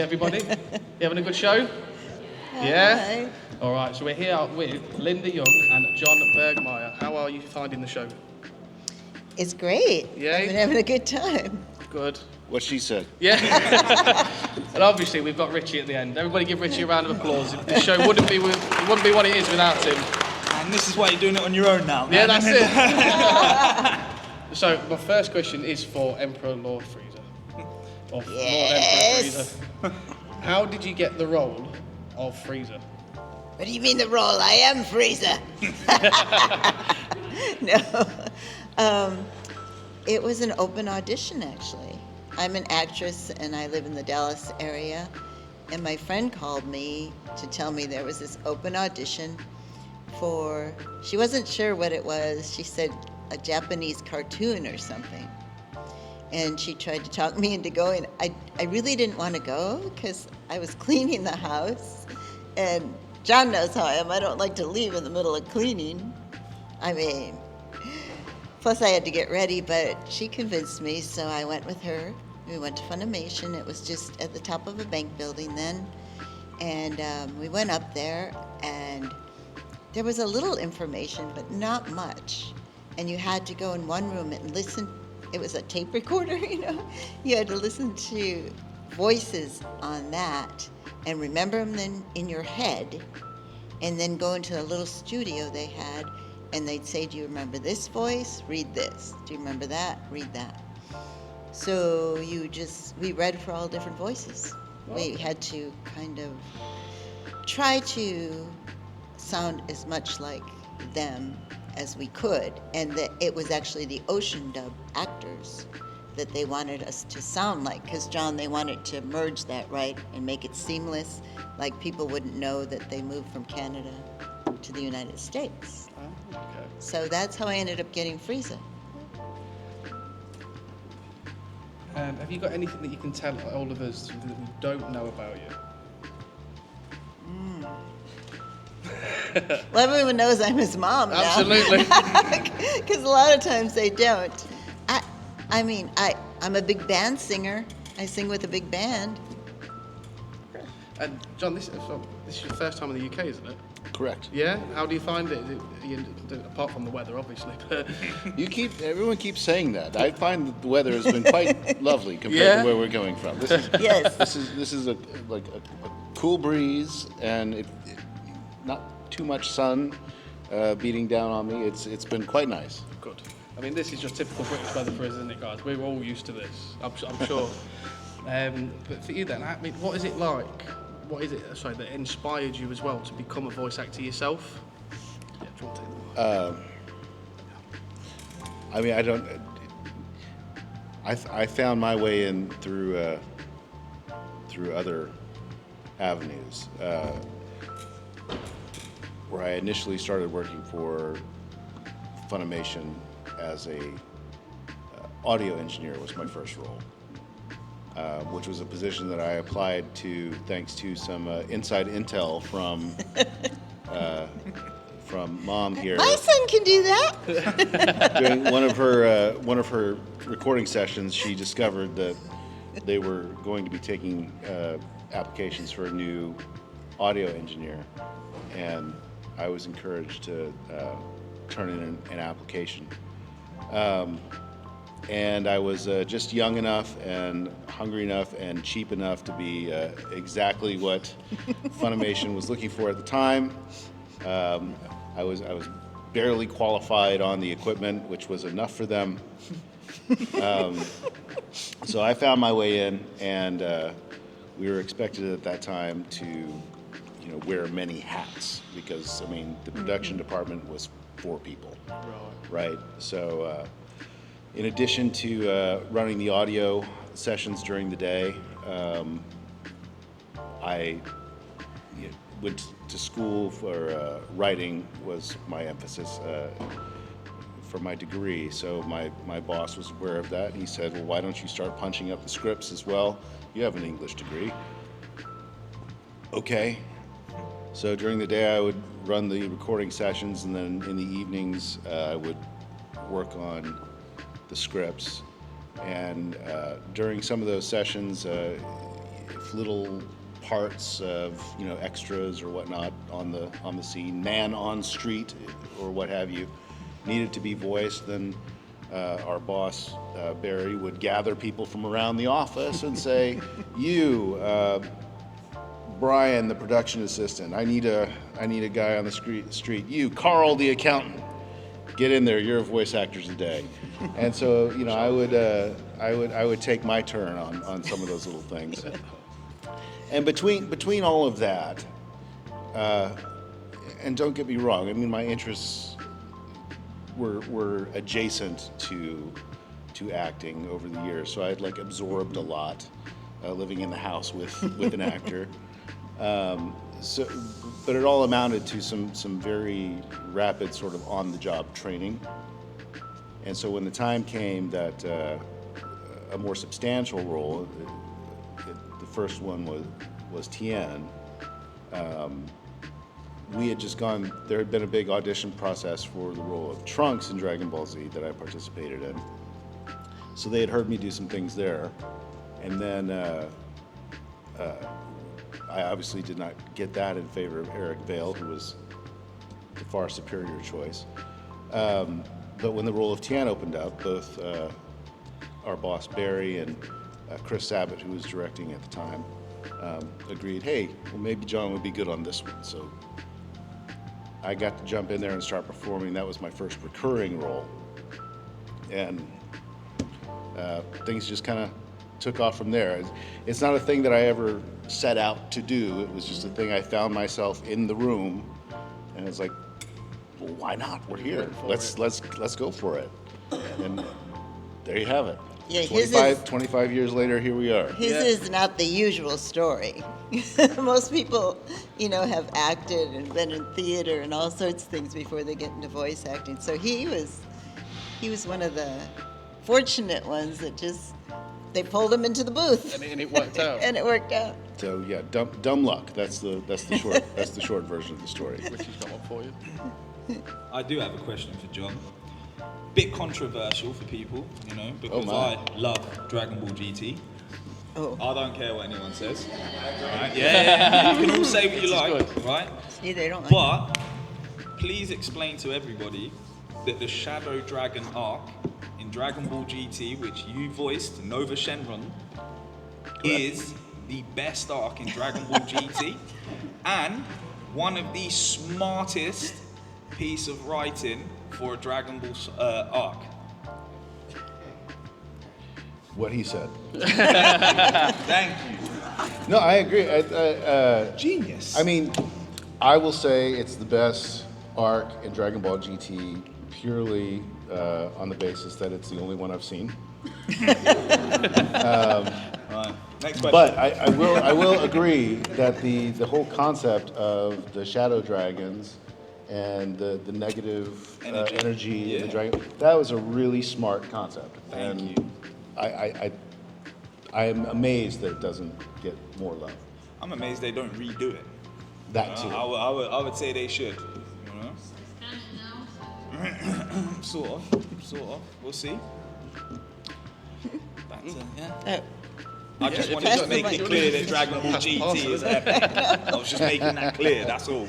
everybody. You having a good show? Yeah? All right, so we're here with Linda Young and John Burgmeier. How are you finding the show? It's great. Yeah? I've been having a good time. Good. What she said. Yeah. And obviously we've got Richie at the end. Everybody give Richie a round of applause. The show wouldn't be what it is without him. And this is why you're doing it on your own now, man. Yeah, that's it. So my first question is for Emperor Lord Frieza. Or Yes. Lord Emperor Frieza. How did you get the role of Frieza? What do you mean the role? I am Frieza. No. It was an open audition, actually. I'm an actress, and I live in the Dallas area. And my friend called me to tell me there was this open audition for, she wasn't sure what it was. She said a Japanese cartoon or something. And she tried to talk me into going. I really didn't want to go because I was cleaning the house. And John knows how I am. I don't like to leave in the middle of cleaning. I mean, plus I had to get ready, but she convinced me, so I went with her. We went to Funimation. It was just at the top of a bank building then. And we went up there, and there was a little information, but not much. And you had to go in one room and listen. It was a tape recorder, you know. You had to listen to voices on that and remember them then in your head, and then go into a little studio they had, and they'd say, do you remember this voice? Read this. Do you remember that? Read that. So we read for all different voices. We had to kind of try to sound as much like them as we could, and that it was actually the Ocean Dub actors that they wanted us to sound like, because John, they wanted to merge that, right, and make it seamless, like people wouldn't know that they moved from Canada to the United States. Oh, okay. So that's how I ended up getting Frieza. Have you got anything that you can tell all of us that we don't know about you? Well, everyone knows I'm his mom now. Absolutely. Because a lot of times they don't. I'm a big band singer. I sing with a big band. And John, this is your first time in the UK, isn't it? Correct. Yeah? How do you find it? Apart from the weather, obviously. But Everyone keeps saying that. I find that the weather has been quite lovely compared to where we're going from. This is Yes. this is a cool breeze, and not too much sun beating down on me. It's been quite nice. good. I mean, this is just typical British weather for us, isn't it, guys? We're all used to this, I'm sure. But for you then, I mean, what is it like? What is it, that inspired you as well to become a voice actor yourself? Yeah, do you want to take the mic? I mean, I found my way in through other avenues. Where I initially started working for Funimation as a audio engineer was my first role, which was a position that I applied to thanks to some inside intel from Mom here. My son can do that. During one of her recording sessions, she discovered that they were going to be taking applications for a new audio engineer, and I was encouraged to turn in an application. And I was just young enough and hungry enough and cheap enough to be exactly what Funimation was looking for at the time. I was barely qualified on the equipment, which was enough for them. So I found my way in, and we were expected at that time to wear many hats, because I mean the production department was 4 people, right? So in addition to running the audio sessions during the day, I went to school for writing was my emphasis for my degree. So my boss was aware of that. He said, well, why don't you start punching up the scripts as well? You have an English degree. Okay. So during the day I would run the recording sessions, and then in the evenings I would work on the scripts. And during some of those sessions, little parts of, you know, extras or whatnot on the scene, man on street or what have you, needed to be voiced, then our boss, Barry, would gather people from around the office and say, you, Brian, the production assistant, I need a guy on the street. You, Carl, the accountant, get in there. You're a voice actor today. And so, you know, I would take my turn on some of those little things. And between all of that, and don't get me wrong, I mean, my interests were adjacent to acting over the years. So I'd like absorbed a lot, living in the house with an actor. But it all amounted to some very rapid sort of on-the-job training. And so when the time came that a more substantial role, the first one was Tien, we had just gone, there had been a big audition process for the role of Trunks in Dragon Ball Z that I participated in. So they had heard me do some things there. And then I obviously did not get that in favor of Eric Vale, who was the far superior choice. But when the role of Tien opened up, both our boss Barry and Chris Sabat, who was directing at the time, agreed, hey, well, maybe John would be good on this one. So I got to jump in there and start performing. That was my first recurring role. And things just kind of took off from there. It's not a thing that I ever set out to do. It was just a thing I found myself in the room, and it's like, well, why not? We're here. Let's go for it. And there you have it. Yeah, 25 years later, here we are. His is not the usual story. Most people, you know, have acted and been in theater and all sorts of things before they get into voice acting. So he was one of the fortunate ones that just, they pulled him into the booth. And it worked out. And it worked out. So yeah, dumb luck. That's the short version of the story. Richie's got one for you. I do have a question for John. Bit controversial for people, you know, because I love Dragon Ball GT. Oh. I don't care what anyone says. Right? Yeah. You can all say what you like, right? See, they don't like But please explain to everybody that the Shadow Dragon arc in Dragon Ball GT, which you voiced, Nova Shenron, is the best arc in Dragon Ball GT and one of the smartest piece of writing for a Dragon Ball arc. What he said. Thank you. No, I agree. Genius. I mean, I will say it's the best arc in Dragon Ball GT purely on the basis that it's the only one I've seen. Right. Next question. But I will agree that the whole concept of the shadow dragons and the negative energy in the dragon, that was a really smart concept. Thank you. I am amazed that it doesn't get more love. I'm amazed they don't redo it. That too. I would say they should. You know? Sort of. We'll see. Back to, yeah. I just wanted to make it clear that Dragon Ball GT is epic. I was just making that clear, that's all.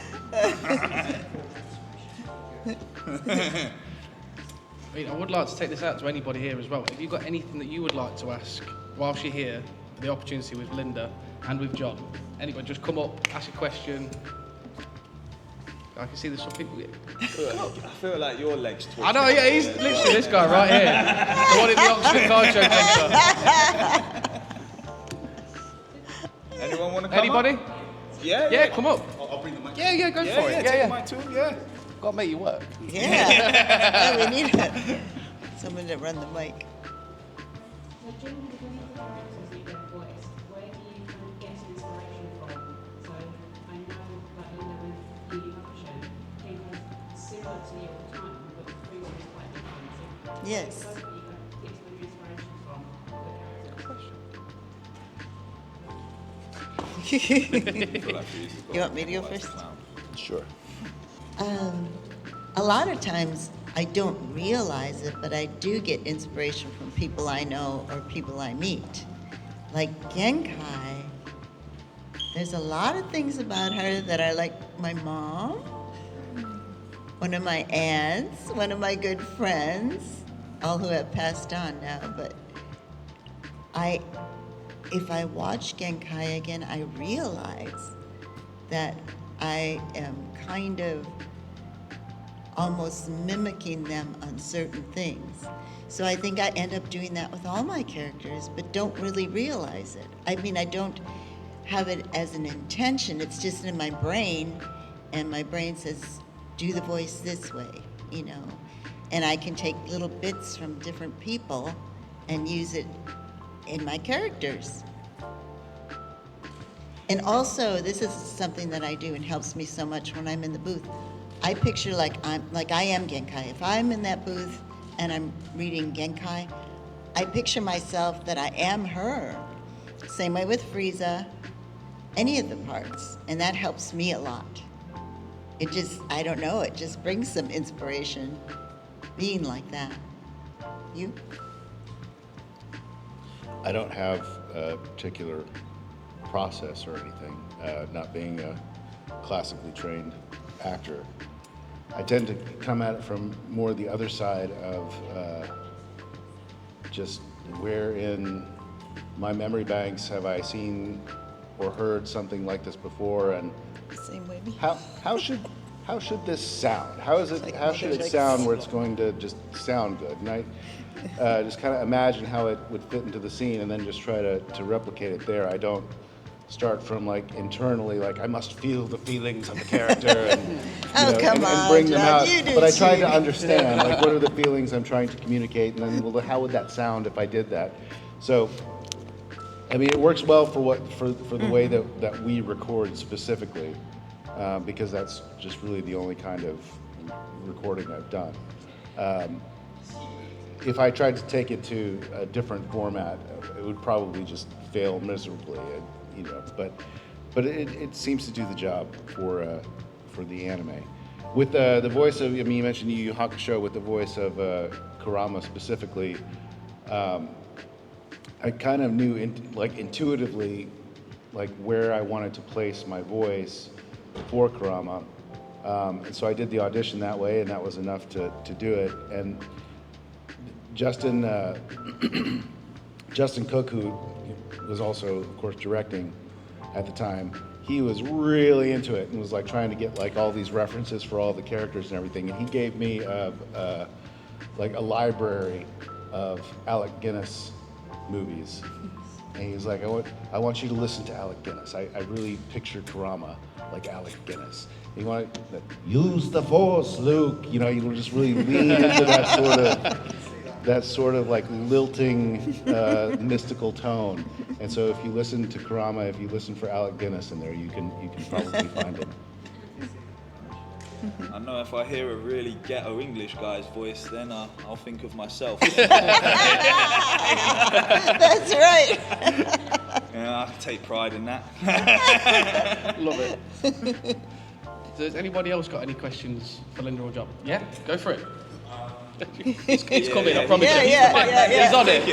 I mean, I would like to take this out to anybody here as well. Have you got anything that you would like to ask whilst you're here, the opportunity with Linda and with John? Anybody, just come up, ask a question. I can see there's some people here. I feel like your legs twitch. I know, yeah, he's literally this guy right here. The one in the Oxford Card Show Centre. Anyone want to come Anybody? up? Yeah? Yeah, come up. I'll bring the mic. Yeah, go for it. Take Yeah. my too, yeah. Got to make you work. Yeah. We need someone to run the mic. So generally, when you put characters that you get voiced, where do you kind of get inspiration from? So I know, like Linda with Beauty Publishing, he was similar to you all the time, but Frieza is quite different. So Yes. where do you get your inspiration from the characters? You want me to go first? Sure. A lot of times I don't realize it, but I do get inspiration from people I know or people I meet. Like Genkai There's a lot of things about her that are like my mom, one of my aunts, one of my good friends, all who have passed on now. But if I watch Genkai again, I realize that I am kind of almost mimicking them on certain things. So I think I end up doing that with all my characters, but don't really realize it. I mean, I don't have it as an intention, it's just in my brain, and my brain says, do the voice this way, you know. And I can take little bits from different people and use it in my characters. And also, this is something that I do and helps me so much when I'm in the booth. I picture like I am Genkai. If I'm in that booth and I'm reading Genkai, I picture myself that I am her. Same way with Frieza, any of the parts, and that helps me a lot. It just, I don't know, it just brings some inspiration being like that. You? I don't have a particular process or anything, not being a classically trained actor. I tend to come at it from more the other side of just where in my memory banks have I seen or heard something like this before, and Same way. how should this sound? How should it sound where it's going to just sound good? And I just kind of imagine how it would fit into the scene, and then just try to replicate it there. I don't start from like internally, like I must feel the feelings of the character and, and bring them out. But I try to understand like what are the feelings I'm trying to communicate, and then well, how would that sound if I did that? So, I mean, it works well for the way that we record specifically, because that's just really the only kind of recording I've done. If I tried to take it to a different format, it would probably just fail miserably. But it seems to do the job for the anime. With the voice of, I mean, you mentioned Yu Yu Hakusho with the voice of Kurama specifically. I kind of knew intuitively like where I wanted to place my voice for Kurama, and so I did the audition that way, and that was enough to do it. And Justin Cook, who was also, of course, directing at the time, he was really into it and was like trying to get like all these references for all the characters and everything. And he gave me like a library of Alec Guinness movies. And he was like, I want you to listen to Alec Guinness. I really picture Kurama like Alec Guinness. He wanted to use the Force, Luke. You know, you just really lean into that sort of like lilting, mystical tone. And so if you listen to Kurama, if you listen for Alec Guinness in there, you can probably find it. I know if I hear a really ghetto English guy's voice, then I'll think of myself. That's right. Yeah, I take pride in that. Love it. Does anybody else got any questions for Linda or John? Yeah, go for it. It's coming, I promise you. Yeah. He's on it.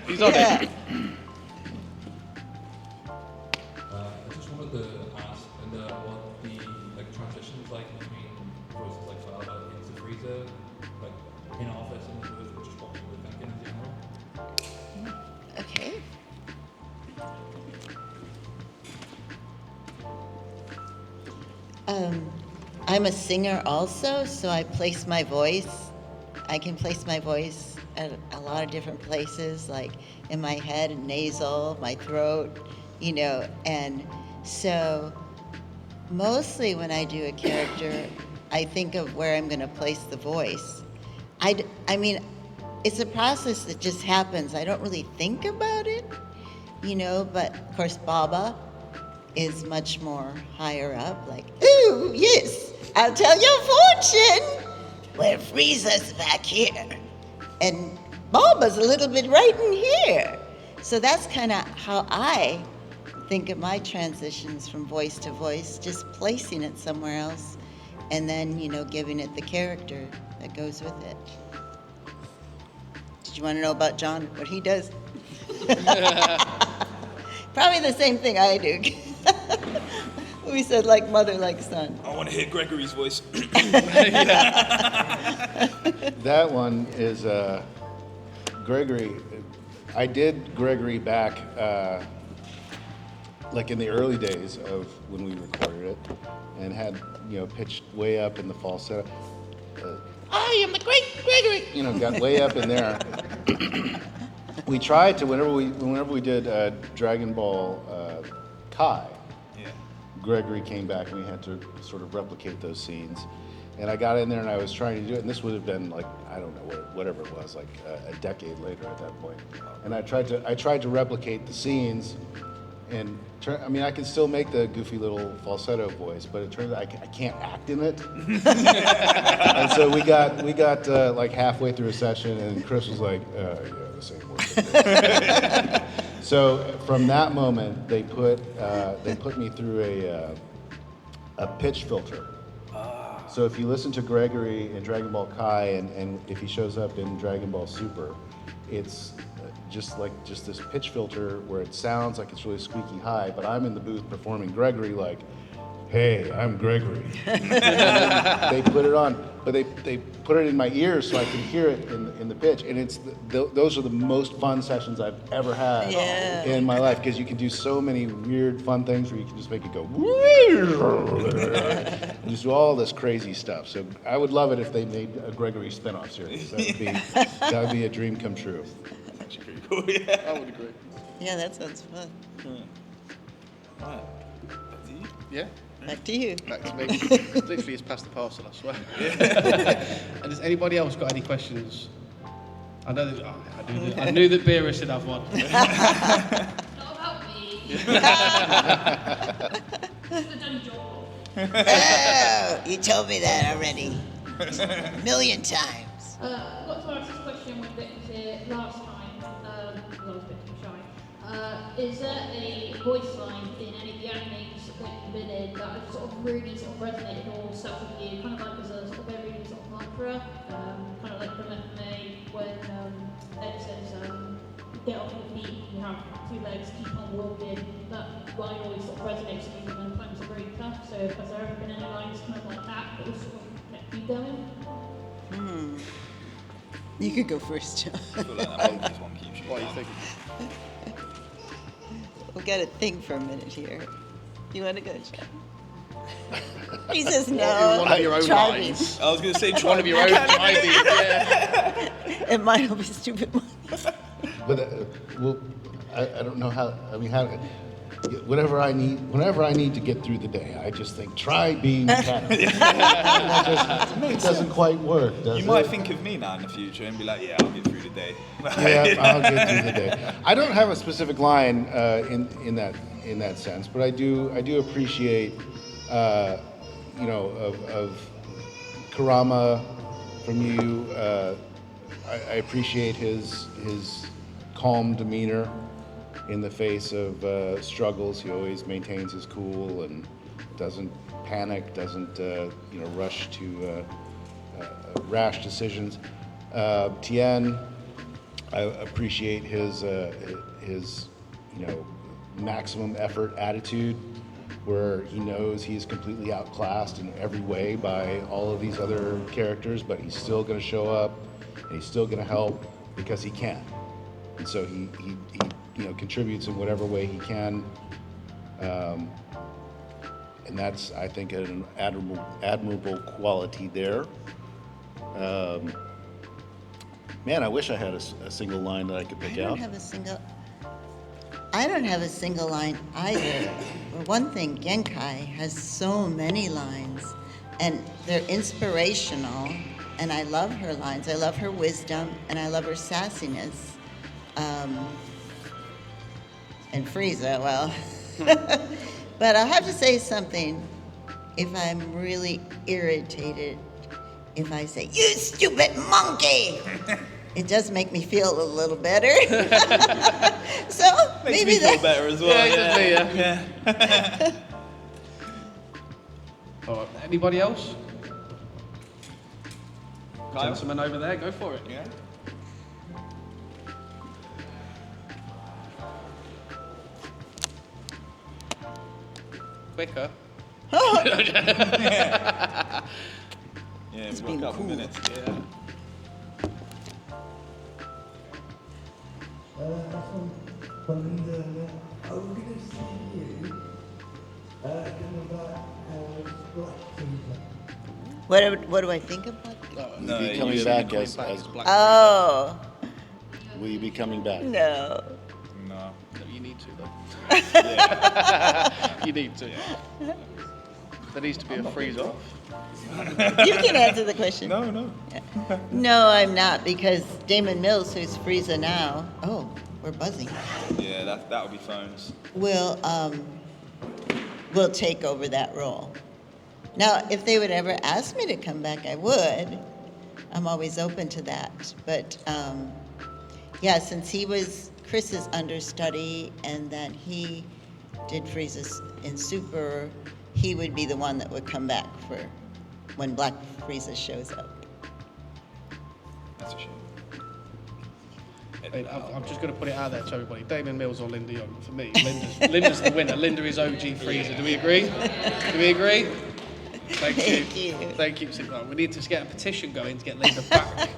He's on it. I just wanted to ask, what the transitions like between voices like Father into Frieza, like in office and the booth, or just what people were thinking in general. Okay. I'm a singer also, so I place my voice. I can place my voice at a lot of different places, like in my head and nasal, my throat, you know, and so mostly when I do a character, I think of where I'm going to place the voice. I mean, it's a process that just happens. I don't really think about it, you know, but of course Baba is much more higher up, like, ooh, yes, I'll tell your fortune. Well, Frieza's back here, and Baba's a little bit right in here. So that's kind of how I think of my transitions from voice to voice, just placing it somewhere else, and then, you know, giving it the character that goes with it. Did you want to know about John, what he does? Probably the same thing I do. We said like mother, like son. I want to hear Gregory's voice. That one is Gregory. I did Gregory back like in the early days of when we recorded it, and had pitched way up in the falsetto. I am the great Gregory. Got way up in there. We tried to whenever we did Dragon Ball Kai. Yeah. Gregory came back and we had to sort of replicate those scenes. And I got in there and I was trying to do it, and this would have been like, I don't know, whatever it was, like a decade later at that point. And I tried to replicate the scenes, and I can still make the goofy little falsetto voice, but it turns out I can't act in it. And so we got like halfway through a session, and Chris was like, yeah, this ain't working. So from that moment, they put me through a pitch filter. So if you listen to Gregory in Dragon Ball Kai, and if he shows up in Dragon Ball Super, it's just this pitch filter where it sounds like it's really squeaky high, but I'm in the booth performing Gregory like, hey, I'm Gregory. They put it on, but they put it in my ears so I can hear it in the pitch, and those are the most fun sessions I've ever had in my life, because you can do so many weird fun things where you can just make it go and just do all this crazy stuff. So I would love it if they made a Gregory spin-off series. That would be a dream come true. That's actually pretty cool. Yeah. I would agree. Yeah, that sounds fun. Right. Back to you. Yeah. Back to you. Back to me. Literally, it's past the parcel, I swear. And has anybody else got any questions? I know that, I knew that Beerus should have one. Not about me. It's the Johnny Job. Oh, you told me that already. A million times. I got to ask this question when Vic was here last time. I was a bit too shy. Is there a voice line in any of the animes that you've been in that has sort of really sort of resonated or stuck with you, kind of like as a sort of very sort of mantra, kind of like from FMA when Ed says, get off your feet, you have two legs, keep on walking. That line always sort of resonates with me when times are very tough. So has there ever been any lines kind of like that that will sort of kept you going? You could go first, John. I feel like that monkey's one keeps you What are you down. thinking? We got to think for a minute here. You want to go, John? He says no. One of your own Try me. lines. I was going to say, try One of your own ideas, yeah. And mine will be stupid money. But I don't know how. I mean, whenever I need to get through the day, I just think, try being cat. It doesn't quite work, does it? You might think of me now in the future and be like, yeah, I'll get through the day. Yeah, I'll get through the day. I don't have a specific line in that sense, but I do appreciate, of Kurama from you. I appreciate his calm demeanor in the face of struggles. He always maintains his cool and doesn't panic, doesn't rush to rash decisions. Tien, I appreciate his maximum effort attitude, where he knows he's completely outclassed in every way by all of these other characters, but he's still going to show up and he's still going to help because he can. And so he contributes in whatever way he can, and that's, I think, an admirable quality there. Man, I wish I had a single line that I could pick I don't out. have a single line either. For one thing, Genkai has so many lines, and they're inspirational, and I love her lines. I love her wisdom, and I love her sassiness. And Frieza, well. But I'll have to say something if I'm really irritated. If I say, "You stupid monkey!" It does make me feel a little better. So Makes maybe me feel that. better as well. Yeah, All right. Anybody else? Kyle? Gentleman over there, go for it. Yeah. quicker. Yeah, we've got a couple minutes. Yeah. I was going to see you talking about Black Frieza. What do I think about? Will you be you coming should back be coming as back as Black Oh, will you be coming back? no. No. No, you need to though. You need to. There needs to be a freeze off. You can answer the question. No. No, I'm not, because Damon Mills, who's Frieza now, oh, we're buzzing, Yeah, that would be phones. will take over that role. Now, if they would ever ask me to come back, I would. I'm always open to that. But yeah, since he was Chris's understudy and that he did Frieza's in Super, he would be the one that would come back for when Black Frieza shows up. That's a shame. Wait, I'm just going to put it out there to everybody. Damon Mills or Linda Young. For me, Linda's the winner. Linda is OG Frieza. Do we agree? Do we agree? Thank you. Thank you. So, we need to get a petition going to get Linda back.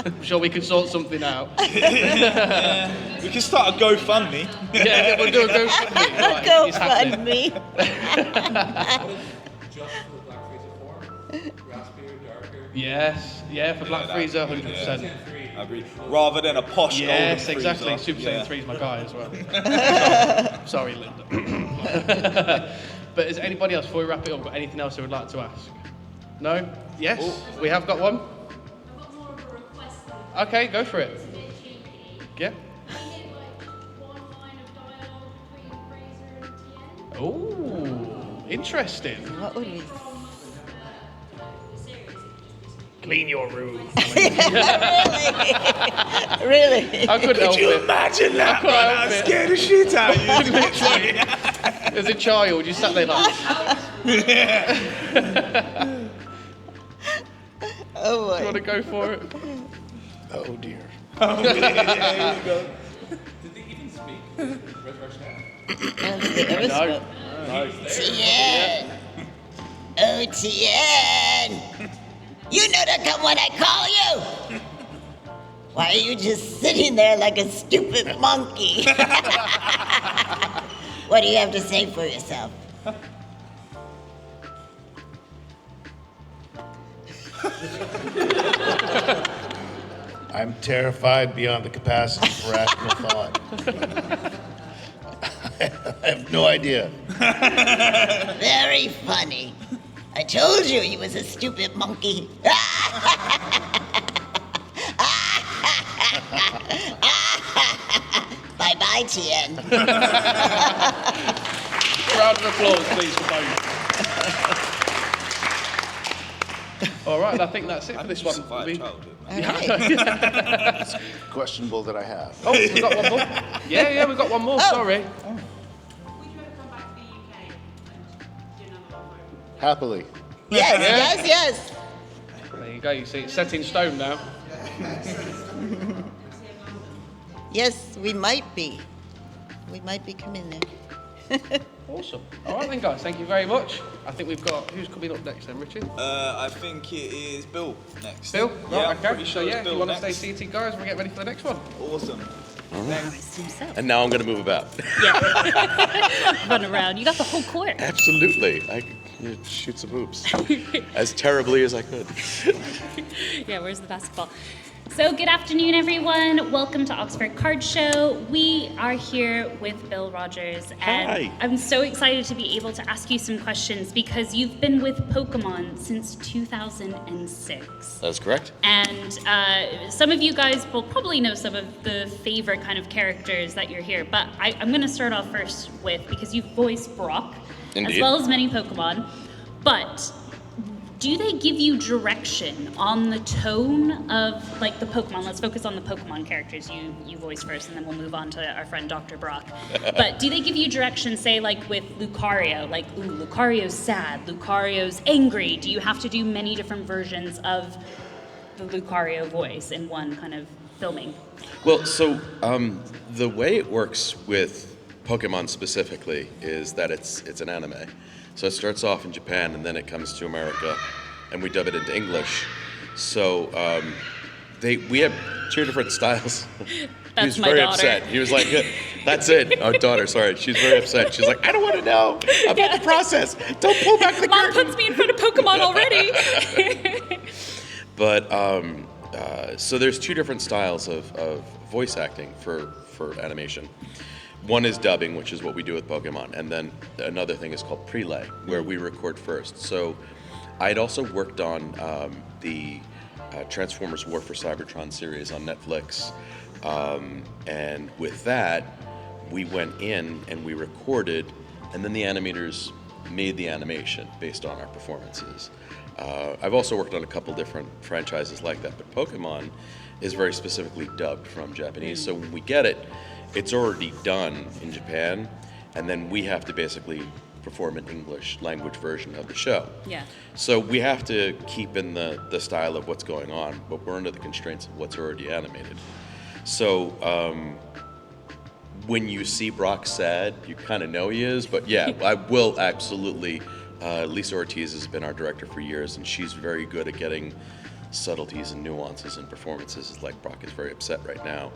I'm sure we can sort something out. Yeah. We can start a GoFundMe. Yeah, we'll do a GoFundMe. Right, Go it's fund happening. me. Just for the Black Frieza form, raspier, darker. Yes, yeah, for Black that- Frieza, 100%. I agree. Rather than a posh Yes, golden exactly. Frieza. Super Yeah. Saiyan 3 is my guy as well. Sorry, Linda. But is anybody else, before we wrap it up, got anything else they would like to ask? No? Yes? We have got one? I've got more of a request than Okay, go for it. it's a bit cheeky. Yeah. Can we get like one line of dialogue between Fraser and Tien? Oh, interesting. What would we? The series, it could just be Clean your room. Really? I couldn't help it. Imagine that, couldn't man. help That it. scared the shit out of you. Literally. As a child, you sat there like, Oh you want to boy. go for it? Oh dear. There you go. Did they even speak? Resurrection F? And the ever No. spoke. Tien! Oh, Tien! You know to come when I call you! Why are you just sitting there like a stupid monkey? What do you have to say for yourself? I'm terrified beyond the capacity for rational thought. I have no idea. Very funny. I told you he was a stupid monkey. Bye-bye, Tien. Round of applause, please, for both. All right, I think that's it for this one. Survived We- childhood, man. All right. Questionable that I have. Oh, we've got one more. Yeah, we've got one more. Sorry. Would you ever come back to the UK and do another one? Happily. Yes. There you go. You see, it's set in stone now. Yes, we might be. We might be coming there. Awesome. All right then, guys. Thank you very much. I think we've got who's coming up next then, Richard? I think it is Bill next. Bill. Yeah, Right, I'm okay. pretty So sure yeah, it's if Bill you want to next. stay seated, guys, we'll get ready for the next one. Awesome. And now I'm going to move about. Run around. You got the whole court. Absolutely. I shoot some hoops as terribly as I could. Yeah, where's the basketball? So, good afternoon, everyone. Welcome to Oxford Card Show. We are here with Bill Rogers, and Hi. I'm so excited to be able to ask you some questions because you've been with Pokemon since 2006. That's correct. And some of you guys will probably know some of the favorite kind of characters that you're here, but I'm going to start off first with, because you've voiced Brock, as Indeed. well as many Pokemon, but do they give you direction on the tone of, like, the Pokemon? Let's focus on the Pokemon characters you voice first, and then we'll move on to our friend Dr. Brock. But do they give you direction, say, like with Lucario? Like, ooh, Lucario's sad, Lucario's angry. Do you have to do many different versions of the Lucario voice in one kind of filming? Well, so the way it works with Pokemon specifically is that it's an anime. So it starts off in Japan and then it comes to America, and we dub it into English. So we have two different styles. That's he was my very daughter. upset. He was like, "That's it." Our daughter, sorry, she's very upset. She's like, "I don't want to know about the process. Don't pull back the Mom curtain." puts me in front of Pokemon already. But so there's two different styles of voice acting for animation. One is dubbing, which is what we do with Pokemon, and then another thing is called prelay, where we record first. So I'd also worked on the Transformers War for Cybertron series on Netflix, and with that, we went in and we recorded, and then the animators made the animation based on our performances. I've also worked on a couple different franchises like that, but Pokemon is very specifically dubbed from Japanese. So when we get it, it's already done in Japan, and then we have to basically perform an English language version of the show. Yeah. So we have to keep in the style of what's going on, but we're under the constraints of what's already animated. So when you see Brock sad, you kind of know he is, but yeah, I will absolutely. Lisa Ortiz has been our director for years, and she's very good at getting subtleties and nuances in performances. It's like Brock is very upset right now.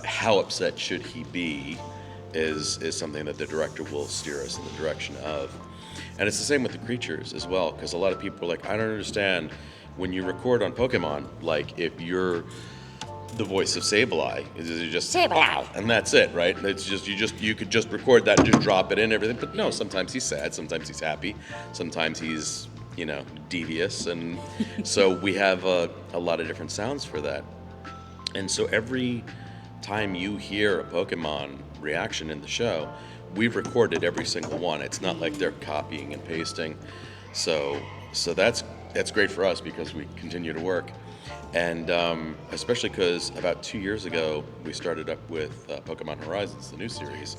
How upset should he be is something that the director will steer us in the direction of. And it's the same with the creatures as well, because a lot of people are like, I don't understand, when you record on Pokemon, like if you're the voice of Sableye, is it just Sableye, and that's it, right? It's just you could just record that and just drop it in everything. But no, sometimes he's sad, sometimes he's happy, sometimes he's devious, and so we have a lot of different sounds for that. And so every time you hear a Pokemon reaction in the show, we've recorded every single one. It's not like they're copying and pasting. So that's great for us because we continue to work. And especially because about 2 years ago, we started up with Pokemon Horizons, the new series.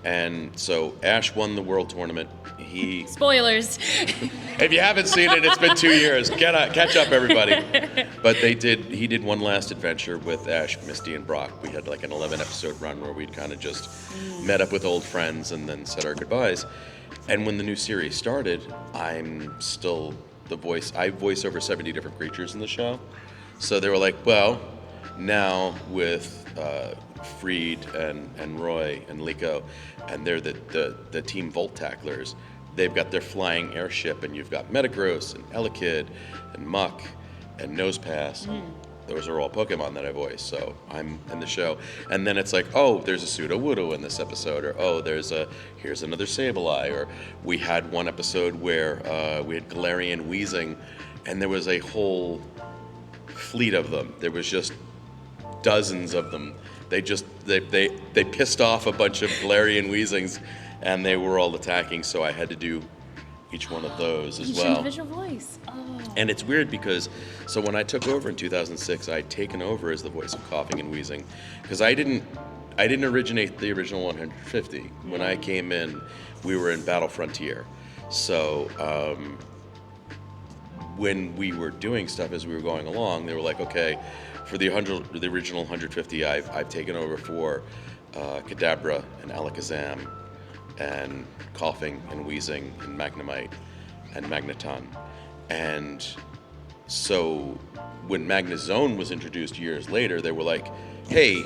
And so Ash won the World Tournament. Spoilers. If you haven't seen it, it's been 2 years. Catch up, everybody. But he did one last adventure with Ash, Misty, and Brock. We had like an 11-episode run where we'd kind of just met up with old friends and then said our goodbyes. And when the new series started, I'm still the voice. I voice over 70 different creatures in the show. So they were like, well, now with Freed and Roy and Liko, and they're the Team Volt Tacklers, they've got their flying airship, and you've got Metagross and Elekid and Muck and Nosepass. Those are all Pokemon that I voice, so I'm in the show. And then it's like, oh, there's a Sudowoodo in this episode, or oh, here's another Sableye, or we had one episode where we had Galarian Weezing, and there was a whole fleet of them. There was just dozens of them. They pissed off a bunch of Galarian Weezings, and they were all attacking, so I had to do each one of those as well. Individual voice. Oh. And it's weird because, so when I took over in 2006, I'd taken over as the voice of Coughing and Wheezing, because I didn't originate the original 150. When I came in, we were in Battle Frontier. So when we were doing stuff as we were going along, they were like, okay, for the original 150, I've taken over for Kadabra and Alakazam and Coughing and Wheezing and Magnemite and Magneton. And so when Magnezone was introduced years later, they were like, hey,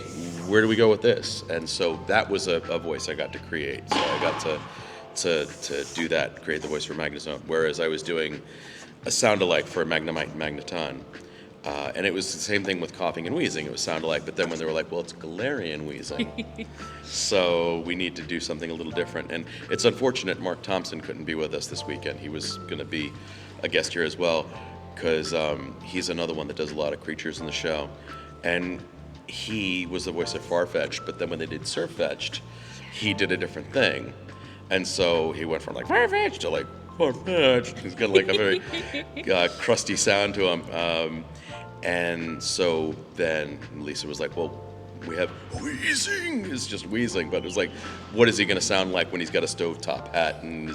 where do we go with this? And so that was a voice I got to create. So I got to do that, create the voice for Magnezone, whereas I was doing a sound-alike for Magnemite and Magneton. And it was the same thing with Coughing and Wheezing. It was sound-alike, but then when they were like, well, it's Galarian Wheezing, so we need to do something a little different. And it's unfortunate Mark Thompson couldn't be with us this weekend. He was going to be a guest here as well, because he's another one that does a lot of creatures in the show. And he was the voice of Farfetch'd, but then when they did Surfetch'd, he did a different thing. And so he went from like Farfetch'd to like Farfetch'd. He's got like a very crusty sound to him. And so then Lisa was like, well, We have wheezing. It's just wheezing, but it was like, what is he going to sound like when he's got a stovetop hat and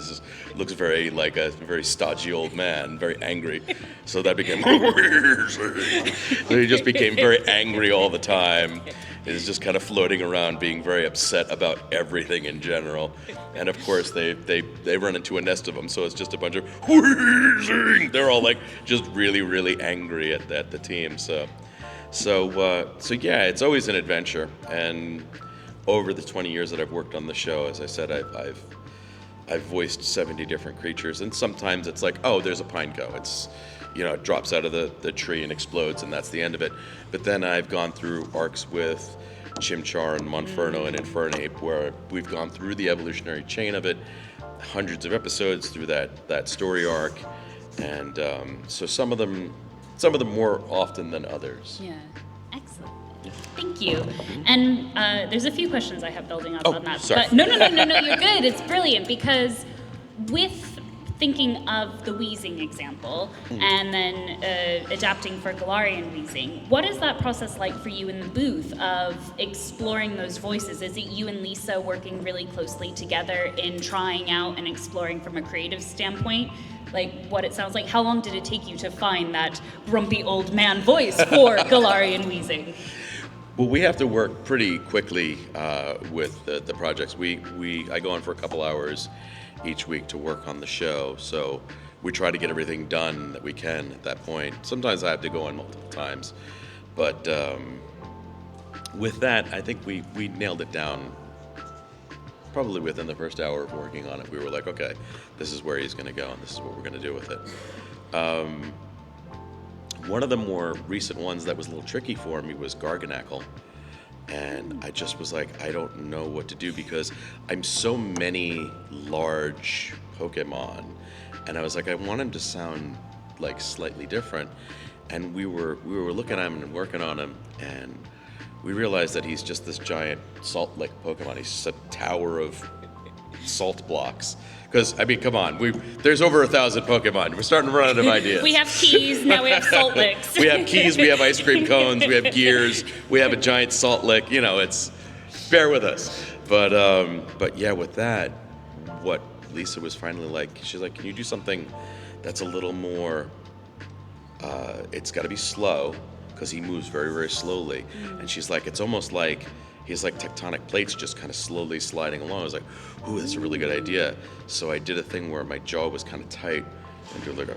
looks very like a very stodgy old man, very angry. So that became wheezing. So he just became very angry all the time. Is just kind of floating around, being very upset about everything in general. And of course, they run into a nest of them, so it's just a bunch of wheezing. They're all like just really, really angry at the team. So yeah, it's always an adventure. And over the 20 years that I've worked on the show, as I said, I've voiced 70 different creatures, and sometimes it's like, oh, there's a pine cone. It's, it drops out of the tree and explodes, and that's the end of it. But then I've gone through arcs with Chimchar and Monferno and Infernape, where we've gone through the evolutionary chain of it, hundreds of episodes through that story arc, and so some of them more often than others. Yeah, excellent. Thank you. And there's a few questions I have building up on that. Sorry. But no, you're good. It's brilliant because with thinking of the wheezing example and then adapting for Galarian wheezing, what is that process like for you in the booth of exploring those voices? Is it you and Lisa working really closely together in trying out and exploring from a creative standpoint, like what it sounds like? How long did it take you to find that grumpy old man voice for Galarian wheezing? Well, we have to work pretty quickly with the projects. I go on for a couple hours each week to work on the show, so we try to get everything done that we can at that point. Sometimes I have to go on multiple times, but with that, I think we nailed it down probably within the first hour of working on it. We were like, okay, this is where he's going to go, and this is what we're going to do with it. One of the more recent ones that was a little tricky for me was Garganackle. And I just was like, I don't know what to do because I'm so many large Pokemon. And I was like, I want him to sound like slightly different. And we were looking at him and working on him, and we realized that he's just this giant salt lick Pokemon. He's just a tower of salt blocks. Because, I mean, come on, there's over 1,000 Pokemon. We're starting to run out of ideas. We have keys, now we have salt licks. We have keys, we have ice cream cones, we have gears, we have a giant salt lick. It's, bear with us. But yeah, with that, what Lisa was finally like, she's like, can you do something that's a little more, it's got to be slow, because he moves very, very slowly. And she's like, it's almost like, he's like tectonic plates just kind of slowly sliding along. I was like, ooh, that's a really good idea. So I did a thing where my jaw was kind of tight and do like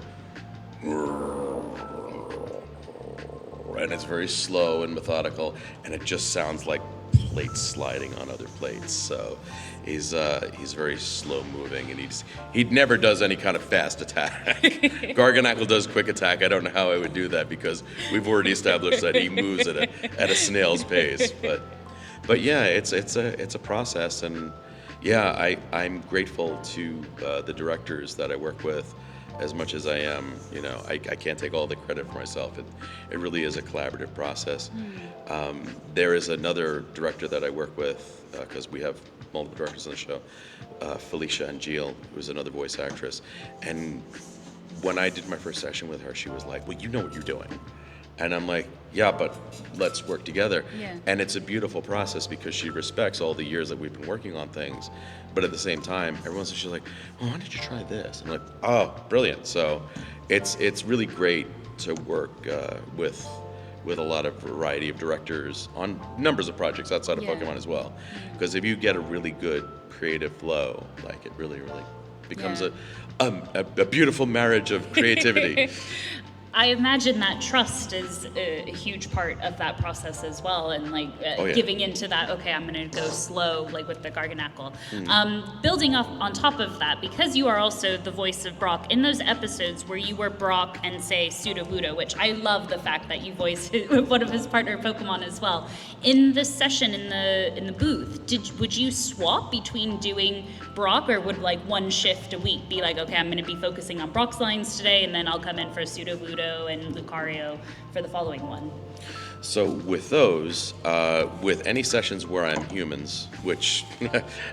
and it's very slow and methodical, and it just sounds like plates sliding on other plates. So he's very slow moving, and he never does any kind of fast attack. Garganackle does quick attack. I don't know how I would do that because we've already established that he moves at a snail's pace. But yeah, it's a process, and yeah, I'm grateful to the directors that I work with as much as I am. I can't take all the credit for myself. It really is a collaborative process. There is another director that I work with, because we have multiple directors on the show, Felicia Angel, who's another voice actress. And when I did my first session with her, she was like, well, you know what you're doing. And I'm like, yeah, but let's work together. Yeah. And it's a beautiful process because she respects all the years that we've been working on things. But at the same time, everyone's she's like, well, why don't you try this? I'm like, oh, brilliant. So it's really great to work with a lot of variety of directors on numbers of projects outside of Pokemon as well. Because if you get a really good creative flow, like it really, really becomes a beautiful marriage of creativity. I imagine that trust is a huge part of that process as well, and giving into that, okay, I'm going to go slow, like with the Garganackle. Building up on top of that, because you are also the voice of Brock, in those episodes where you were Brock and, say, Sudowoodo, which I love the fact that you voiced one of his partner Pokemon as well, in the session in the booth, would you swap between doing Brock, or would one shift a week be like, okay, I'm going to be focusing on Brock's lines today, and then I'll come in for Sudowoodo and Lucario for the following one? So with those, with any sessions where I'm humans, which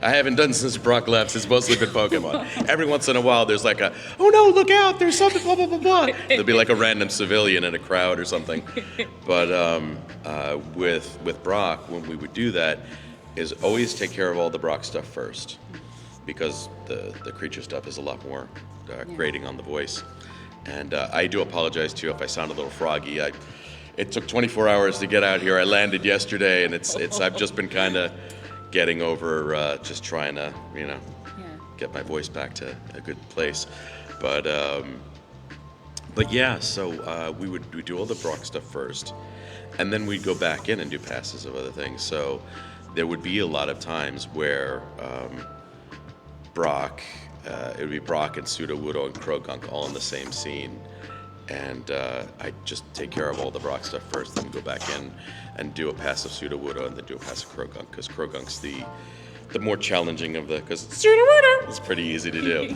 I haven't done since Brock left, it's mostly been Pokemon. Every once in a while, there's like oh no, look out, there's something, blah, blah, blah, blah. There'll be like a random civilian in a crowd or something. But with Brock, when we would do that, is always take care of all the Brock stuff first, because the creature stuff is a lot more grating on the voice. And I do apologize too if I sound a little froggy. It took 24 hours to get out here. I landed yesterday, and I've just been kind of getting over just trying to get my voice back to a good place. But yeah, so we'd do all the Brock stuff first, and then we'd go back in and do passes of other things. So there would be a lot of times where Brock, it would be Brock and Sudowoodo and Krogunk all in the same scene. And I just take care of all the Brock stuff first, then go back in and do a pass of Sudowoodo and then do a pass of Krogunk, because Krogunk's the more challenging of because Sudowoodo is pretty easy to do,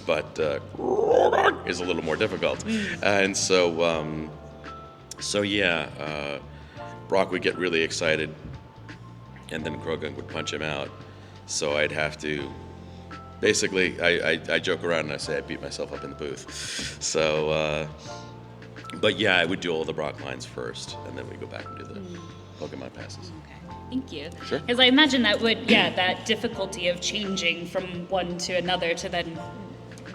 but Krogunk is a little more difficult. And so Brock would get really excited, and then Krogunk would punch him out. So I'd have to. Basically, I joke around and I say I beat myself up in the booth. So, but yeah, I would do all the Brock lines first, and then we go back and do the Pokemon passes. Okay, thank you. Sure. Because I imagine that would, that difficulty of changing from one to another to then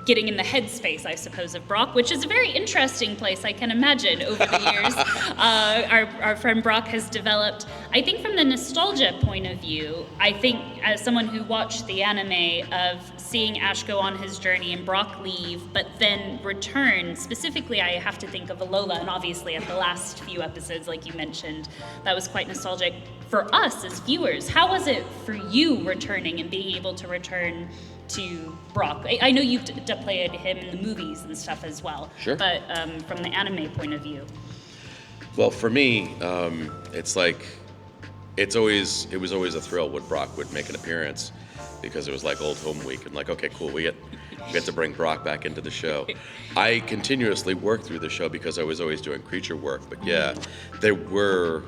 getting in the headspace, I suppose, of Brock, which is a very interesting place, I can imagine, over the years. Our friend Brock has developed. I think from the nostalgia point of view, I think as someone who watched the anime of seeing Ash go on his journey and Brock leave, but then return, specifically I have to think of Alola, and obviously at the last few episodes, like you mentioned, that was quite nostalgic for us as viewers. How was it for you returning and being able to return to Brock? I know you've played him in the movies and stuff as well. Sure. But from the anime point of view. Well, for me, it's like it was always a thrill when Brock would make an appearance, because it was like old home week, and like, okay, cool, we get to bring Brock back into the show. I continuously worked through the show because I was always doing creature work, but yeah, there were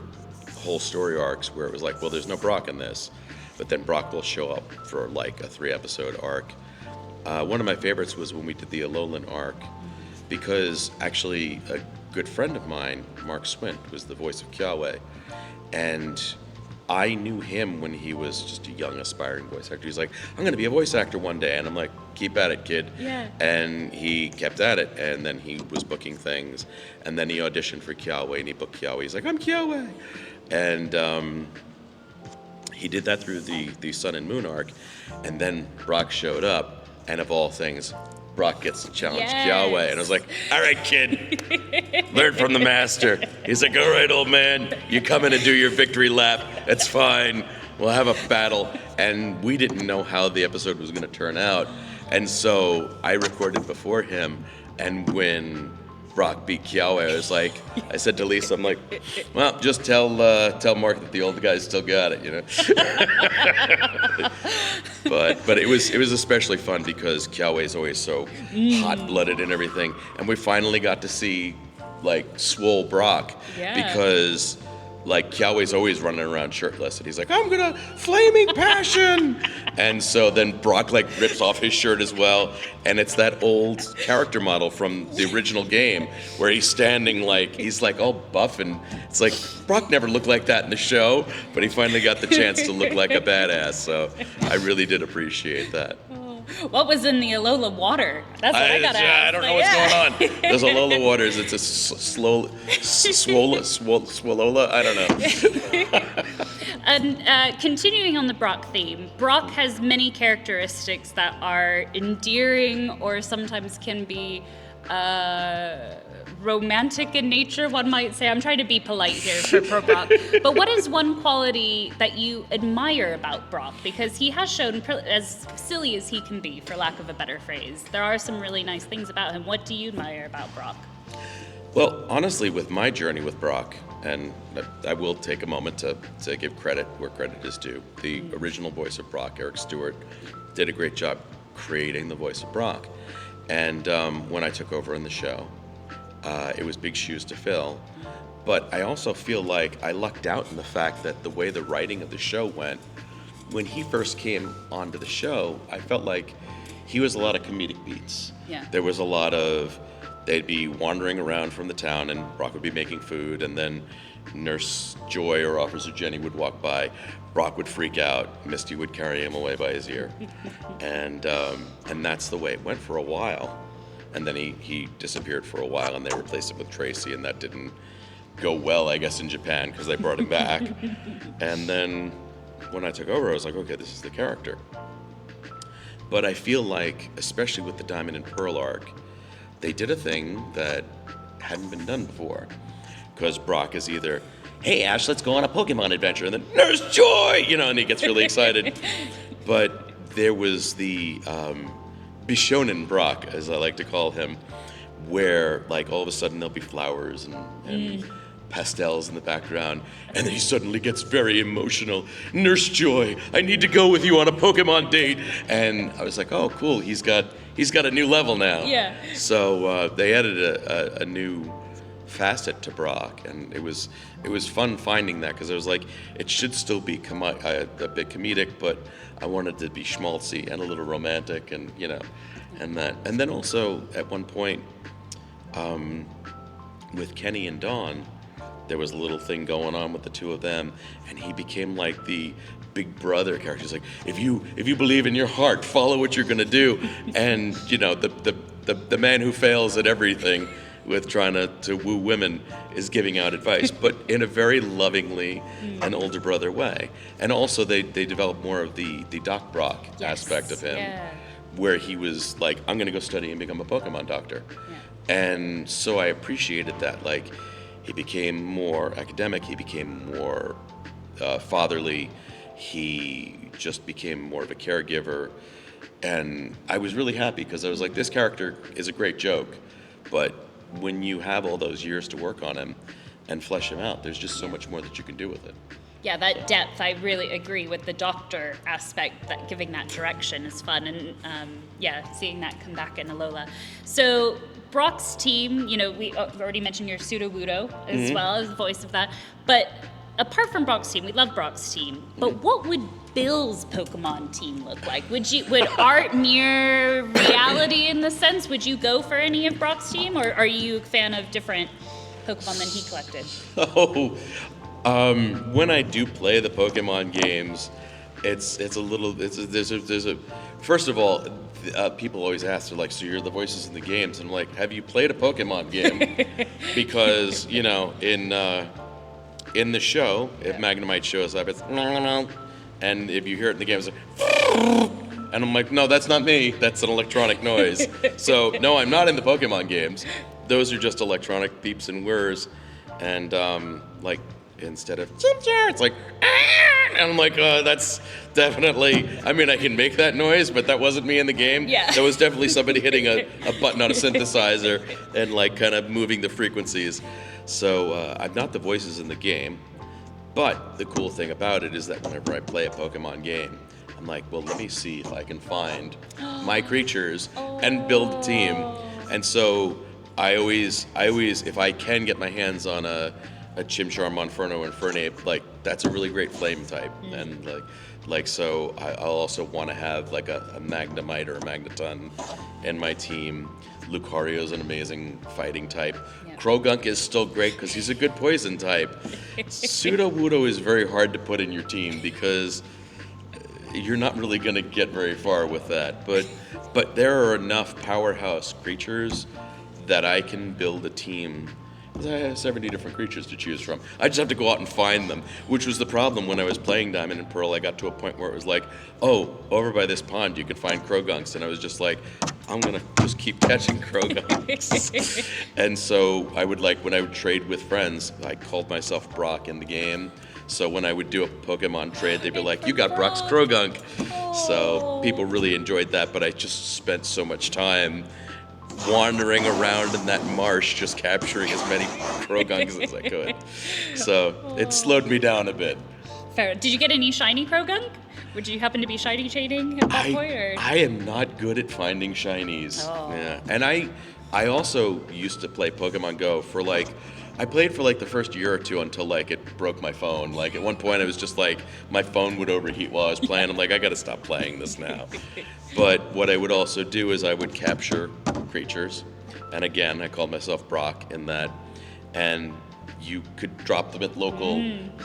whole story arcs where it was like, well, there's no Brock in this. But then Brock will show up for like a 3-episode arc. One of my favorites was when we did the Alolan arc, because actually a good friend of mine, Mark Swint, was the voice of Kiawe, and I knew him when he was just a young aspiring voice actor. He's like, I'm gonna be a voice actor one day, and I'm like, keep at it, kid. Yeah. And he kept at it, and then he was booking things, and then he auditioned for Kiawe, and he booked Kiawe. He's like, I'm Kiawe, and he did that through the Sun and Moon arc, and then Brock showed up, and of all things, Brock gets to challenge Kiawe, and I was like, all right, kid, learn from the master. He's like, all right, old man, you come in and do your victory lap, it's fine, we'll have a battle. And we didn't know how the episode was gonna turn out, and so I recorded before him, and when Brock beat Kiawe, I was like, I said to Lisa, I'm like, well, just tell Mark that the old guy still got it, you know. but it was especially fun because Kiawe is always so hot-blooded and everything, and we finally got to see like swole Brock, because like Kiawe's always running around shirtless, and he's like, I'm gonna flaming passion, and so then Brock like rips off his shirt as well, and it's that old character model from the original game where he's standing like, he's like all buff, and it's like Brock never looked like that in the show, but he finally got the chance to look like a badass, so I really did appreciate that. What was in the Alola water? That's what I gotta ask. I don't know what's going on. There's Alola waters. It's a swallola. I don't know. And continuing on the Brock theme, Brock has many characteristics that are endearing or sometimes can be romantic in nature, one might say. I'm trying to be polite here for Brock. But what is one quality that you admire about Brock? Because he has shown, as silly as he can be, for lack of a better phrase, there are some really nice things about him. What do you admire about Brock? Well, honestly, with my journey with Brock, and I will take a moment to give credit where credit is due. The original voice of Brock, Eric Stewart, did a great job creating the voice of Brock. And when I took over in the show, it was big shoes to fill, But I also feel like I lucked out in the fact that the way the writing of the show went, when he first came onto the show, I felt like he was a lot of comedic beats. Yeah. There was a lot of, they'd be wandering around from the town and Brock would be making food, and then Nurse Joy or Officer Jenny would walk by. Brock would freak out. Misty would carry him away by his ear. And that's the way it went for a while. And then he disappeared for a while, and they replaced him with Tracy, and that didn't go well, I guess, in Japan, because they brought him back. And then when I took over, I was like, okay, this is the character. But I feel like, especially with the Diamond and Pearl arc, they did a thing that hadn't been done before. Because Brock is either, hey, Ash, let's go on a Pokemon adventure, and then, Nurse Joy! And he gets really excited. But there was the Bishonen Brock, as I like to call him, where, like, all of a sudden there'll be flowers and pastels in the background, and then he suddenly gets very emotional. Nurse Joy, I need to go with you on a Pokemon date. And I was like, oh, cool, he's got a new level now. Yeah. So they added a new facet to Brock, and it was fun finding that, because I was like, it should still be a bit comedic, but I wanted to be schmaltzy and a little romantic, and and that. And then also at one point, with Kenny and Dawn, there was a little thing going on with the two of them, and he became like the big brother character. He's like, if you believe in your heart, follow what you're gonna do. And the man who fails at everything with trying to woo women is giving out advice, but in a very lovingly and older brother way. And also they developed more of the Doc Brock aspect of him, where he was like, I'm gonna go study and become a Pokemon doctor. And so I appreciated that. Like, he became more academic, he became more fatherly, he just became more of a caregiver. And I was really happy, because I was like, this character is a great joke, but when you have all those years to work on him and flesh him out, there's just so much more that you can do with it. Yeah, that depth, I really agree with the doctor aspect, that giving that direction is fun, and seeing that come back in Alola. So Brock's team, we already mentioned your Sudowoodo as well as the voice of that, but apart from Brock's team, we love Brock's team, but what would Bill's Pokemon team look like? Would art mirror reality in the sense? Would you go for any of Brock's team, or are you a fan of different Pokemon than he collected? When I do play the Pokemon games, first of all, people always ask, they're like, so you're the voices in the games, and I'm like, have you played a Pokemon game? Because in the show, if Magnemite shows up, it's and if you hear it in the game, it's like, and I'm like, no, that's not me. That's an electronic noise. So no, I'm not in the Pokemon games. Those are just electronic beeps and whirs, and like, instead of it's like, and I'm like, that's definitely, I mean, I can make that noise, but that wasn't me in the game. Yeah. That was definitely somebody hitting a button on a synthesizer and like kind of moving the frequencies. So I'm not the voices in the game, but the cool thing about it is that whenever I play a Pokemon game, I'm like, well, let me see if I can find my creatures and build a team. And so I always, if I can get my hands on a Chimchar, Monferno, and Fernape, like, that's a really great flame type. And like so I'll also want to have like a Magnemite or a Magneton in my team. Lucario's an amazing fighting type. Yeah. Krogunk is still great because he's a good poison type. Sudowoodo is very hard to put in your team because you're not really going to get very far with that. But there are enough powerhouse creatures that I can build a team. I have 70 different creatures to choose from. I just have to go out and find them, which was the problem when I was playing Diamond and Pearl. I got to a point where it was like, oh, over by this pond you can find Krogunks, and I was just like, I'm gonna just keep catching Krogunks. And so I would, like, when I would trade with friends, I called myself Brock in the game. So when I would do a Pokemon trade, they'd be like, you got Brock's Krogunk. So people really enjoyed that, but I just spent so much time wandering around in that marsh, just capturing as many Krogunks as I could. So it slowed me down a bit. Fair. Did you get any shiny Krogunk? Would you happen to be shiny chaining at that point? Or? I am not good at finding shinies. Oh. Yeah, and I also used to play Pokemon Go for like, I played for like the first year or two until like it broke my phone. Like at one point I was just like, my phone would overheat while I was playing. I'm like, I gotta stop playing this now. But what I would also do is I would capture creatures. And again, I called myself Brock in that. And you could drop them at local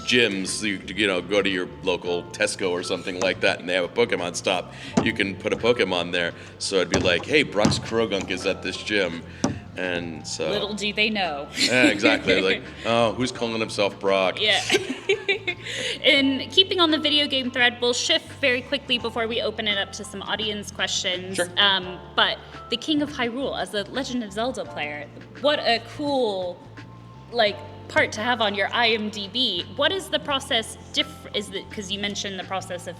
gyms. You know, go to your local Tesco or something like that, and they have a Pokemon stop. You can put a Pokemon there. So it'd be like, hey, Brock's Krogunk is at this gym. And so... Little do they know. Yeah, exactly. Like, oh, who's calling himself Brock? Yeah. And keeping on the video game thread, we'll shift very quickly before we open it up to some audience questions. Sure. But the King of Hyrule, as a Legend of Zelda player, what a cool, like, part to have on your IMDb. What is the process because you mentioned the process of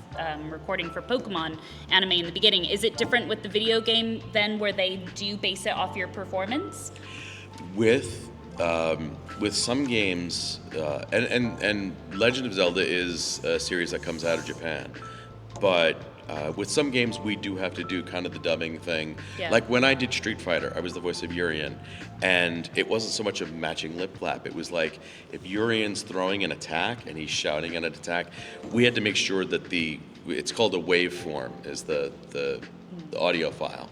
recording for Pokemon anime in the beginning. Is it different with the video game then, where they do base it off your performance? With some games, and Legend of Zelda is a series that comes out of Japan, but with some games we do have to do kind of the dubbing thing. Yeah. Like when I did Street Fighter, I was the voice of Urien, and it wasn't so much of matching lip flap. It was like if Urien's throwing an attack and he's shouting an attack, we had to make sure that it's called a waveform, is the audio file.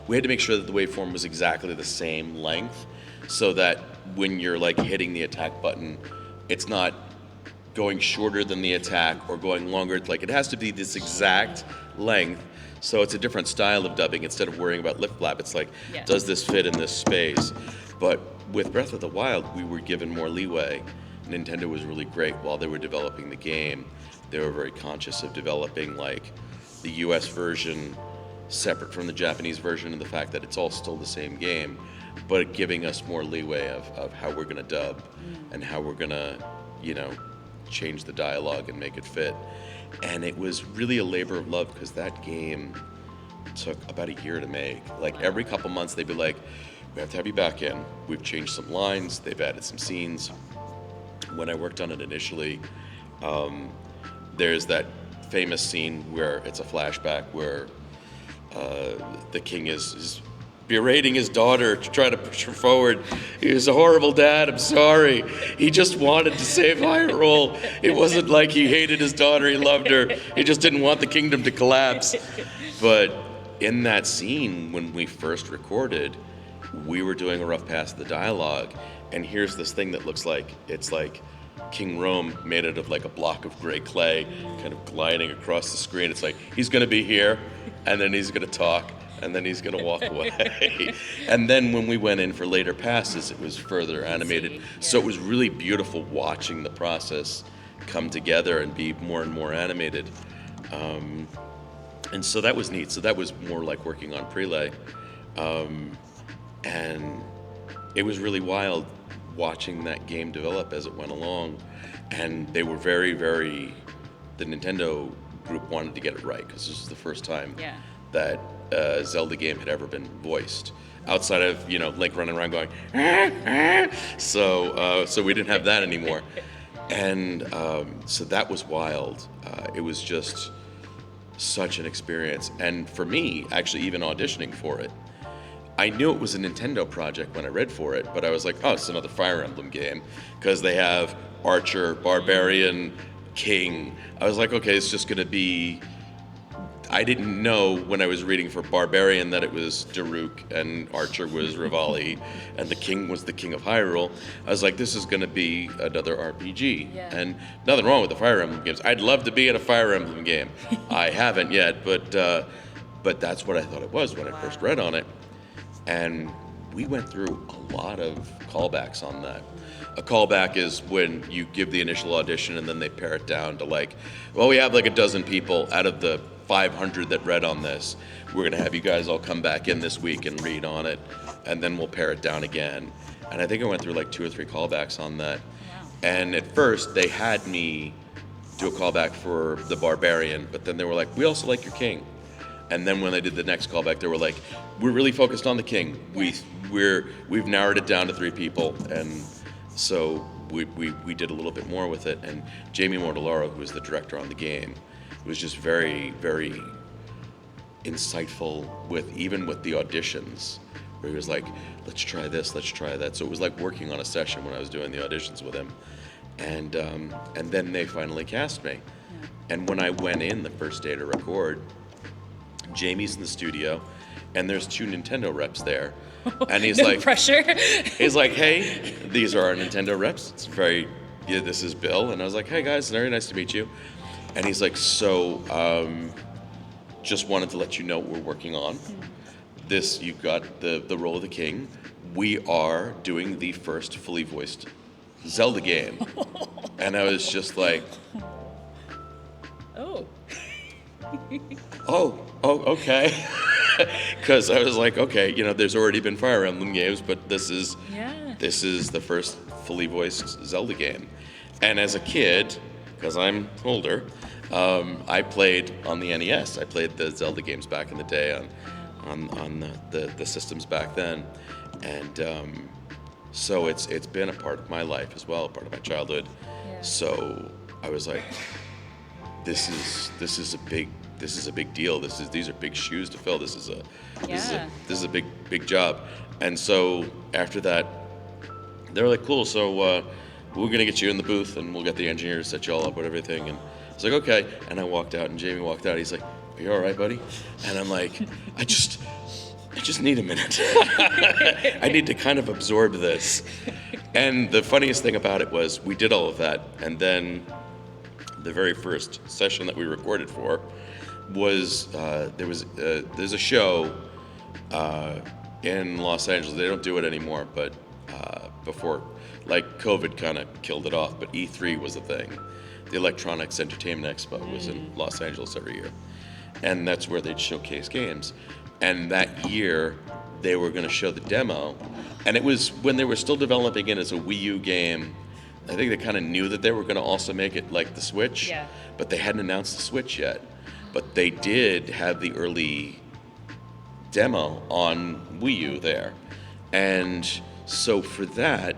We had to make sure that the waveform was exactly the same length, so that when you're like hitting the attack button, it's not going shorter than the attack or going longer. It's like it has to be this exact length. So it's a different style of dubbing. Instead of worrying about lip flap, it's like, does this fit in this space? But with Breath of the Wild, we were given more leeway. Nintendo was really great while they were developing the game. They were very conscious of developing like the US version separate from the Japanese version, and the fact that it's all still the same game, but giving us more leeway of how we're gonna dub and how we're gonna, you know, change the dialogue and make it fit. And it was really a labor of love, because that game took about a year to make. Like every couple months they'd be like, we have to have you back in. We've changed some lines, they've added some scenes. When I worked on it initially, there's that famous scene where it's a flashback where the king is berating his daughter to try to push her forward. He was a horrible dad, I'm sorry. He just wanted to save Hyrule. It wasn't like he hated his daughter, he loved her. He just didn't want the kingdom to collapse. But in that scene, when we first recorded, we were doing a rough pass of the dialogue, and here's this thing that looks like, it's like King Rome made it of like a block of gray clay, kind of gliding across the screen. It's like, he's gonna be here, and then he's gonna talk, and then he's gonna walk away. And then when we went in for later passes, it was further animated. So it was really beautiful watching the process come together and be more and more animated. And so that was neat. So that was more like working on prelay. And it was really wild watching that game develop as it went along. And they were very, very, the Nintendo group wanted to get it right, because this was the first time that a Zelda game had ever been voiced, outside of, you know, Link running around going, ah, ah. So we didn't have that anymore. And so that was wild. It was just such an experience. And for me, actually, even auditioning for it, I knew it was a Nintendo project when I read for it, but I was like, oh, it's another Fire Emblem game, because they have Archer, Barbarian, King. I was like, okay, it's just gonna be, I didn't know when I was reading for Barbarian that it was Daruk and Archer was Rivali and the King was the King of Hyrule. I was like, this is gonna be another RPG. And nothing wrong with the Fire Emblem games. I'd love to be in a Fire Emblem game. I haven't yet, but that's what I thought it was when I first read on it. And we went through a lot of callbacks on that. A callback is when you give the initial audition and then they pare it down to like, well, we have like a dozen people out of the 500 that read on this. We're gonna have you guys all come back in this week and read on it, and then we'll pare it down again. And I think I went through like 2 or 3 callbacks on that. And at first they had me do a callback for the Barbarian, but then they were like, we also like your King. And then when they did the next callback, they were like, we're really focused on the King. We've narrowed it down to 3 people. And so we did a little bit more with it. And Jamie Mortellaro, who was the director on the game, was just very, very insightful even with the auditions, where he was like, let's try this, let's try that. So it was like working on a session when I was doing the auditions with him. And then they finally cast me. And when I went in the first day to record, Jamie's in the studio, and there's 2 Nintendo reps there. And he's No like, pressure. he's like, hey, these are our Nintendo reps. It's very, yeah, this is Bill. And I was like, hey guys, very nice to meet you. And he's like, so, just wanted to let you know what we're working on. This, you've got the role of the king. We are doing the first fully voiced Zelda game. And I was just like, oh, okay. Because I was like, okay, there's already been Fire Emblem games, but this is the first fully voiced Zelda game. And as a kid, because I'm older, I played on the NES. I played the Zelda games back in the day on the systems back then, and so it's been a part of my life as well, a part of my childhood. So I was like, this is a big deal. These are big shoes to fill. This is a big job. And so after that, they were like, cool. So we're gonna get you in the booth, and we'll get the engineers set you all up with everything. And I was like, okay. And I walked out, and Jamie walked out. He's like, are you all right, buddy? And I'm like, I just need a minute. I need to kind of absorb this. And the funniest thing about it was we did all of that, and then the very first session that we recorded for was there's a show in Los Angeles. They don't do it anymore, but before, like, COVID kind of killed it off, but E3 was a thing. The Electronics Entertainment Expo was in Los Angeles every year, and that's where they'd showcase games. And that year, they were going to show the demo, and it was when they were still developing it as a Wii U game. I think they kind of knew that they were going to also make it like the Switch, but they hadn't announced the Switch yet. But they did have the early demo on Wii U there. And so for that,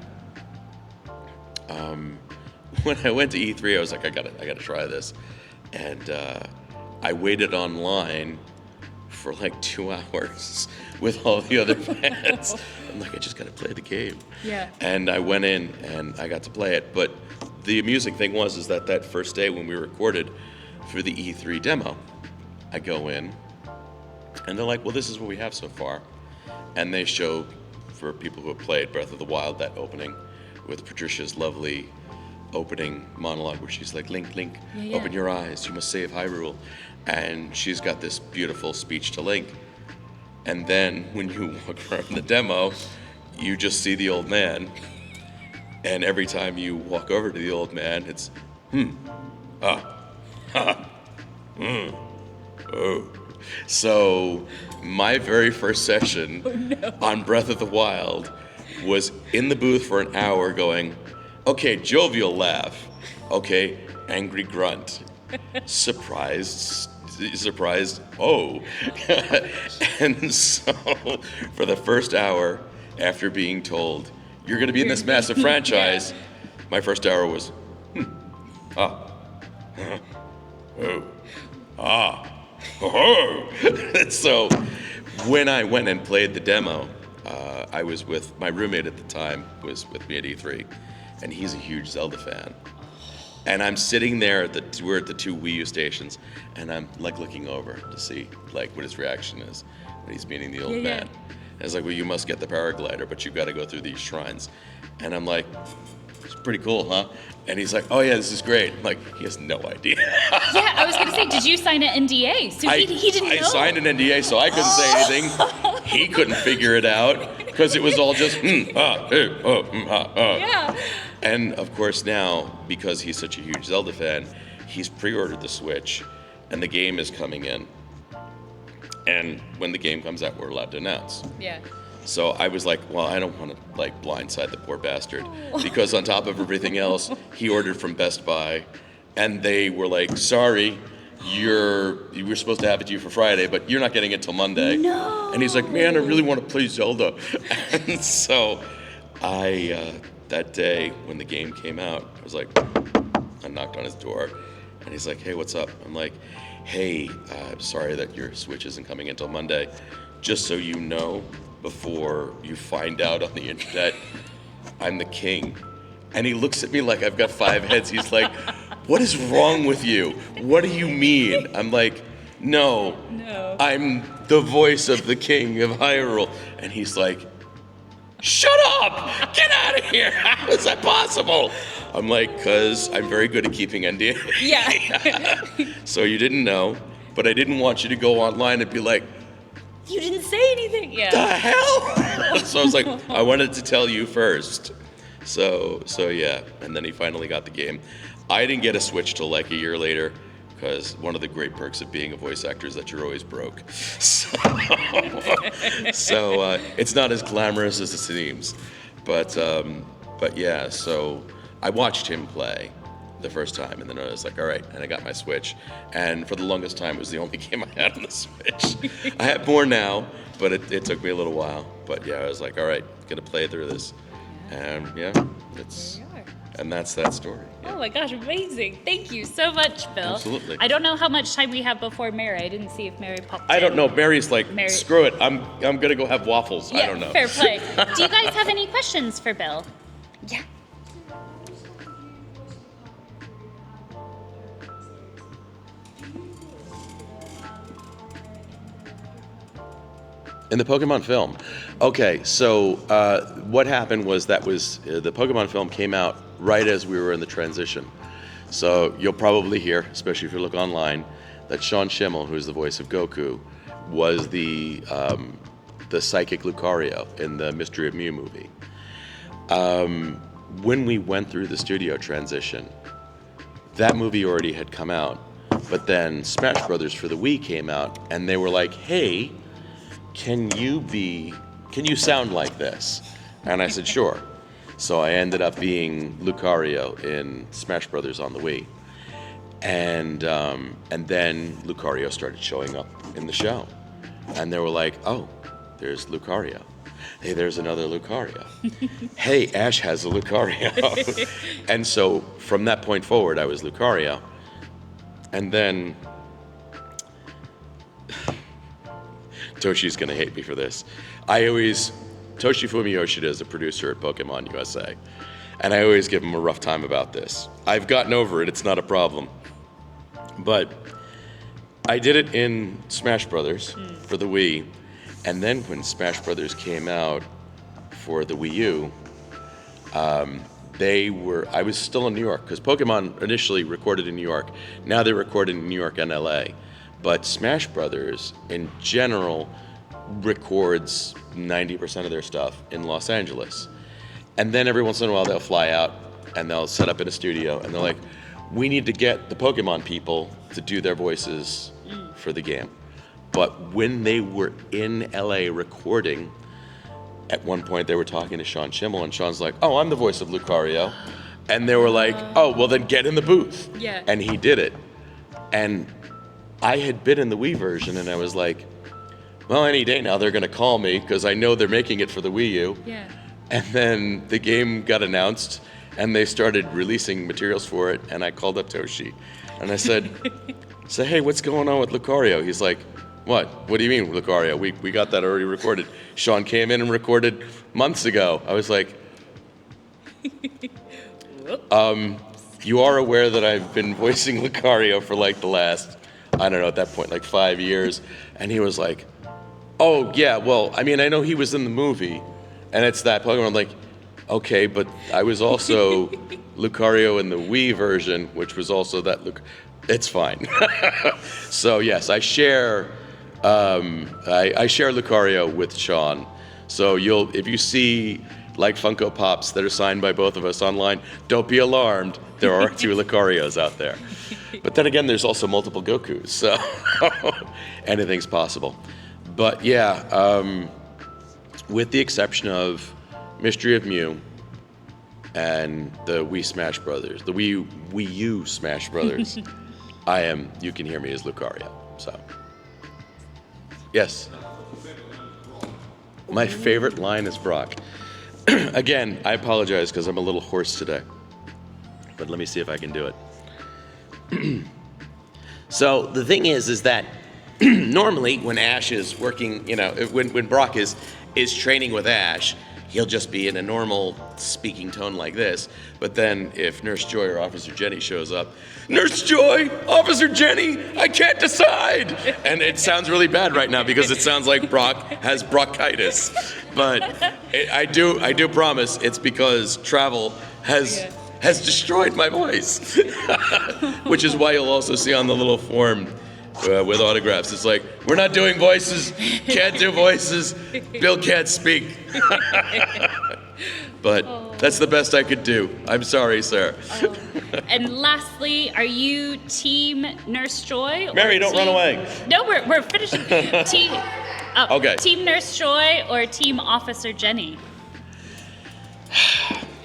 when I went to E3, I was like, I gotta try this. And I waited online for like 2 hours with all the other fans. I'm like, I just gotta play the game. Yeah. And I went in and I got to play it. But the amusing thing was that first day when we recorded for the E3 demo, I go in and they're like, well, this is what we have so far. And they show, for people who have played Breath of the Wild, that opening with Patricia's lovely opening monologue where she's like, Link, open your eyes, you must save Hyrule. And she's got this beautiful speech to Link. And then when you walk around the demo, you just see the old man. And every time you walk over to the old man, it's, oh. So my very first session on Breath of the Wild was in the booth for an hour going, okay, jovial laugh. Okay, angry grunt. Surprised, oh. And so for the first hour, after being told, you're going to be in this massive franchise, my first hour was, So when I went and played the demo, I was with my roommate at the time, was with me at E3, and he's a huge Zelda fan. And I'm sitting there we're at the 2 Wii U stations, and I'm like looking over to see like what his reaction is when he's meeting the old man. And it's like, well, you must get the paraglider, but you've got to go through these shrines. And I'm like, it's pretty cool, huh? And he's like, oh yeah, this is great. I'm like, he has no idea. Yeah, I was gonna say, did you sign an NDA? So he didn't know. I signed an NDA, so I couldn't say anything. He couldn't figure it out because it was all just Yeah. And of course now, because he's such a huge Zelda fan, he's pre-ordered the Switch, and the game is coming in. And when the game comes out, we're allowed to announce. Yeah. So I was like, well, I don't want to like blindside the poor bastard, because on top of everything else, he ordered from Best Buy, and they were like, sorry, you were supposed to have it to you for Friday, but you're not getting it till Monday. No. And he's like, man, I really want to play Zelda. And so that day when the game came out, I was like, I knocked on his door, and he's like, hey, what's up? I'm like, hey, I'm sorry that your Switch isn't coming until Monday. Just so you know, before you find out on the internet I'm the king. And he looks at me like I've got 5 heads. He's like, what is wrong with you? What do you mean? I'm like, no, I'm the voice of the king of Hyrule. And he's like, shut up! Get out of here! How is that possible? I'm like, because I'm very good at keeping NDA. Yeah. So you didn't know, but I didn't want you to go online and be like, You didn't say anything. Yeah. the hell? So I was like, I wanted to tell you first. So yeah, and then he finally got the game. I didn't get a Switch till like a year later, because one of the great perks of being a voice actor is that you're always broke. So it's not as glamorous as it seems. But yeah, so I watched him play the first time, and then I was like, all right, and I got my Switch. And for the longest time, it was the only game I had on the Switch. I have more now, but it took me a little while. But yeah, I was like, all right, gonna play through this. And yeah, that's that story. Yeah. Oh my gosh, amazing. Thank you so much, Bill. Absolutely. I don't know how much time we have before Mary. I didn't see if Mary popped in. I don't know. Mary's like, Mary- screw it. I'm gonna go have waffles. Yeah, I don't know. fair play. Do you guys have any questions for Bill? Yeah. In the Pokemon film. Okay, so what happened was the Pokemon film came out right as we were in the transition. So you'll probably hear, especially if you look online, that Sean Schemmel, who's the voice of Goku, was the psychic Lucario in the Mystery of Mew movie. When we went through the studio transition, that movie already had come out, but then Smash Brothers for the Wii came out, and they were like, hey, can you sound like this? And I said, sure. So I ended up being Lucario in Smash Brothers on the Wii. And then Lucario started showing up in the show. And they were like, oh, there's Lucario. Hey, there's another Lucario. Hey, Ash has a Lucario. And so from that point forward, I was Lucario. And then Toshi's gonna hate me for this. Toshi Fumiyoshida is a producer at Pokemon USA, and I always give him a rough time about this. I've gotten over it, it's not a problem. But I did it in Smash Brothers for the Wii, and then when Smash Brothers came out for the Wii U, I was still in New York, because Pokemon initially recorded in New York. Now they record in New York and LA. But Smash Brothers, in general, records 90% of their stuff in Los Angeles. And then every once in a while they'll fly out and they'll set up in a studio and they're like, we need to get the Pokemon people to do their voices for the game. But when they were in LA recording, at one point they were talking to Sean Schemmel, and Sean's like, oh, I'm the voice of Lucario. And they were like, oh, well then get in the booth. Yeah. And he did it. And I had been in the Wii version, and I was like, well, any day now they're going to call me because I know they're making it for the Wii U. Yeah. And then the game got announced, and they started releasing materials for it, and I called up Toshi, and I said, hey, what's going on with Lucario? He's like, what? What do you mean, Lucario? We got that already recorded. Sean came in and recorded months ago. I was like, you are aware that I've been voicing Lucario for like the last, I don't know, at that point, like 5 years. And he was like, oh, yeah, well, I mean, I know he was in the movie, and it's that Pokemon. I'm like, okay, but I was also Lucario in the Wii version, which was also that It's fine. So, yes, I share Lucario with Sean. So if you see like Funko Pops that are signed by both of us online, don't be alarmed. There are 2 Lucarios out there. But then again, there's also multiple Gokus, so anything's possible. But yeah, with the exception of Mystery of Mew and the Wii Smash Brothers, the Wii U Smash Brothers, you can hear me as Lucario, so. Yes. My favorite line is Brock. Again, I apologize because I'm a little hoarse today, but let me see if I can do it. So the thing is that normally when Ash is working, when Brock is is training with Ash, he'll just be in a normal speaking tone like this. But then if Nurse Joy or Officer Jenny shows up, Nurse Joy, Officer Jenny, I can't decide. And it sounds really bad right now because it sounds like Brock has bronchitis. But I do promise it's because travel has destroyed my voice. Which is why you'll also see on the little form with autographs, it's like, we're not doing voices, can't do voices, Bill can't speak. But that's the best I could do. I'm sorry, sir. And lastly, are you Team Nurse Joy? Or Mary, don't run away. No, we're finishing. Okay. Team Nurse Joy or Team Officer Jenny?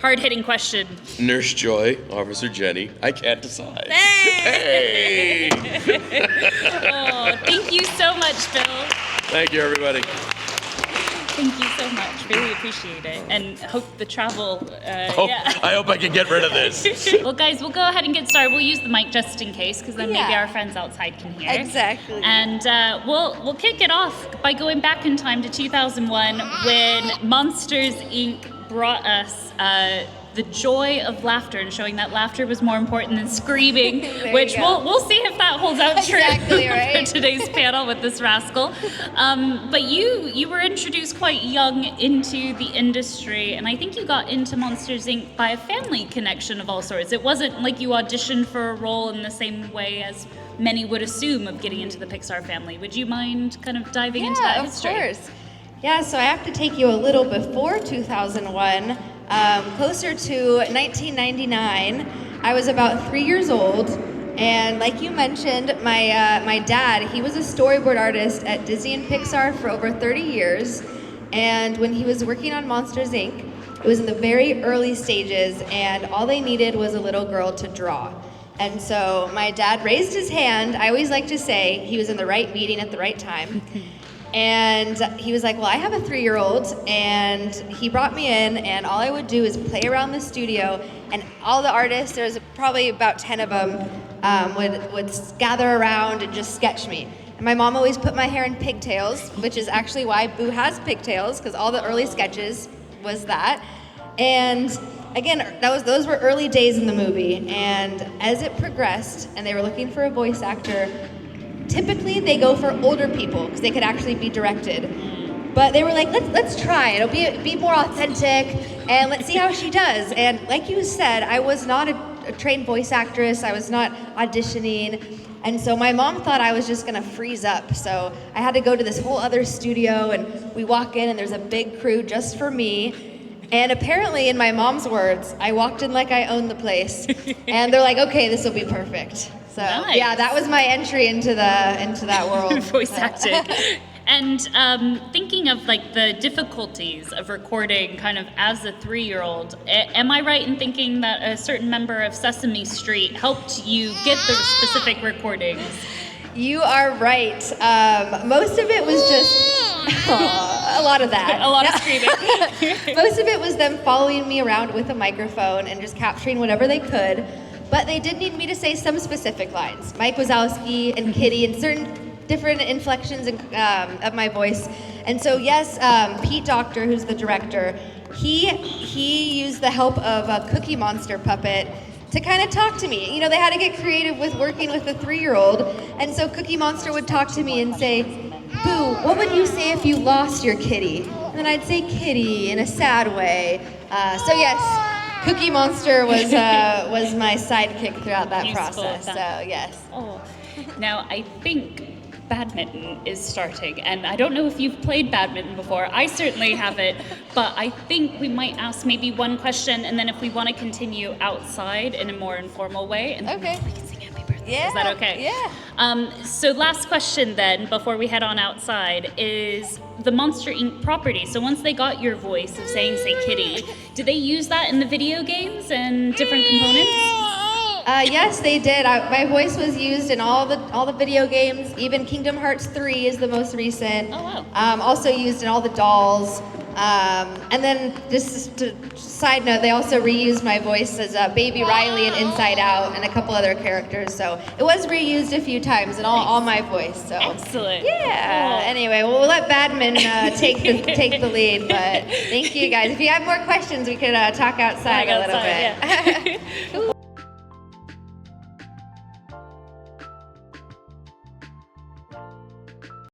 Hard-hitting question. Nurse Joy, Officer Jenny, I can't decide. Hey! Hey! Oh, thank you so much, Bill. Thank you, everybody. Thank you so much. Really appreciate it. And hope the travel, I hope I can get rid of this. Well, guys, we'll go ahead and get started. We'll use the mic just in case, because then maybe Yeah. our friends outside can hear. Exactly. And we'll kick it off by going back in time to 2001 when Monsters, Inc. brought us the joy of laughter and showing that laughter was more important than screaming, which you go. we'll see if that holds out true Exactly, right? for today's panel with this rascal. But you were introduced quite young into the industry, and I think you got into Monsters, Inc. by a family connection of all sorts. It wasn't like you auditioned for a role in the same way as many would assume of getting into the Pixar family. Would you mind kind of diving into that history? Yeah, of course. Yeah, so I have to take you a little before 2001, closer to 1999. I was about 3 years old, and like you mentioned, my dad, he was a storyboard artist at Disney and Pixar for over 30 years, and when he was working on Monsters, Inc., it was in the very early stages, and all they needed was a little girl to draw. And so my dad raised his hand. I always like to say he was in the right meeting at the right time. And he was like, well, I have a 3-year-old, and he brought me in, and all I would do is play around the studio, and all the artists, there's probably about 10 of them, would gather around and just sketch me. And my mom always put my hair in pigtails, which is actually why Boo has pigtails, because all the early sketches was that. And again, those were early days in the movie, and as it progressed, and they were looking for a voice actor, typically they go for older people because they could actually be directed. But they were like, let's try it. It'll be more authentic, and let's see how she does. And like you said, I was not a trained voice actress. I was not auditioning. And so my mom thought I was just gonna freeze up. So I had to go to this whole other studio, and we walk in, and there's a big crew just for me. And apparently, in my mom's words, I walked in like I owned the place. And they're like, okay, this will be perfect. So Nice. yeah, that was my entry into that world. Voice acting. And thinking of like the difficulties of recording kind of as a 3-year-old, am I right in thinking that a certain member of Sesame Street helped you get the specific recordings? You are right. Most of it was just a lot of that. A lot of screaming. Most of it was them following me around with a microphone and just capturing whatever they could. But they did need me to say some specific lines. Mike Wazowski and Kitty and certain different inflections of my voice. And so yes, Pete Docter, who's the director, he used the help of a Cookie Monster puppet to kind of talk to me. You know, they had to get creative with working with a 3-year-old. And so Cookie Monster would talk to me and say, Boo, what would you say if you lost your kitty? And then I'd say kitty in a sad way. So yes, Cookie Monster was my sidekick throughout that Useful process. So then. yes. Oh. Now, I think badminton is starting, and I don't know if you've played badminton before. I certainly haven't, but I think we might ask maybe one question, and then if we want to continue outside in a more informal way, and then Okay. we can sing happy birthday. Yeah. Is that okay? Yeah. So last question then, before we head on outside, is the Monster Inc. property. So once they got your voice of saying, say kitty, did they use that in the video games and different components? Yes, they did. My voice was used in all the video games. Even Kingdom Hearts 3 is the most recent. Oh, wow. Also used in all the dolls. And then just to side note, they also reused my voice as Baby Riley in Inside Out and a couple other characters. So it was reused a few times and all my voice. So Excellent. yeah. Anyway, we'll let Badman take the lead. But thank you guys. If you have more questions, we could talk outside a little bit. Yeah. Cool.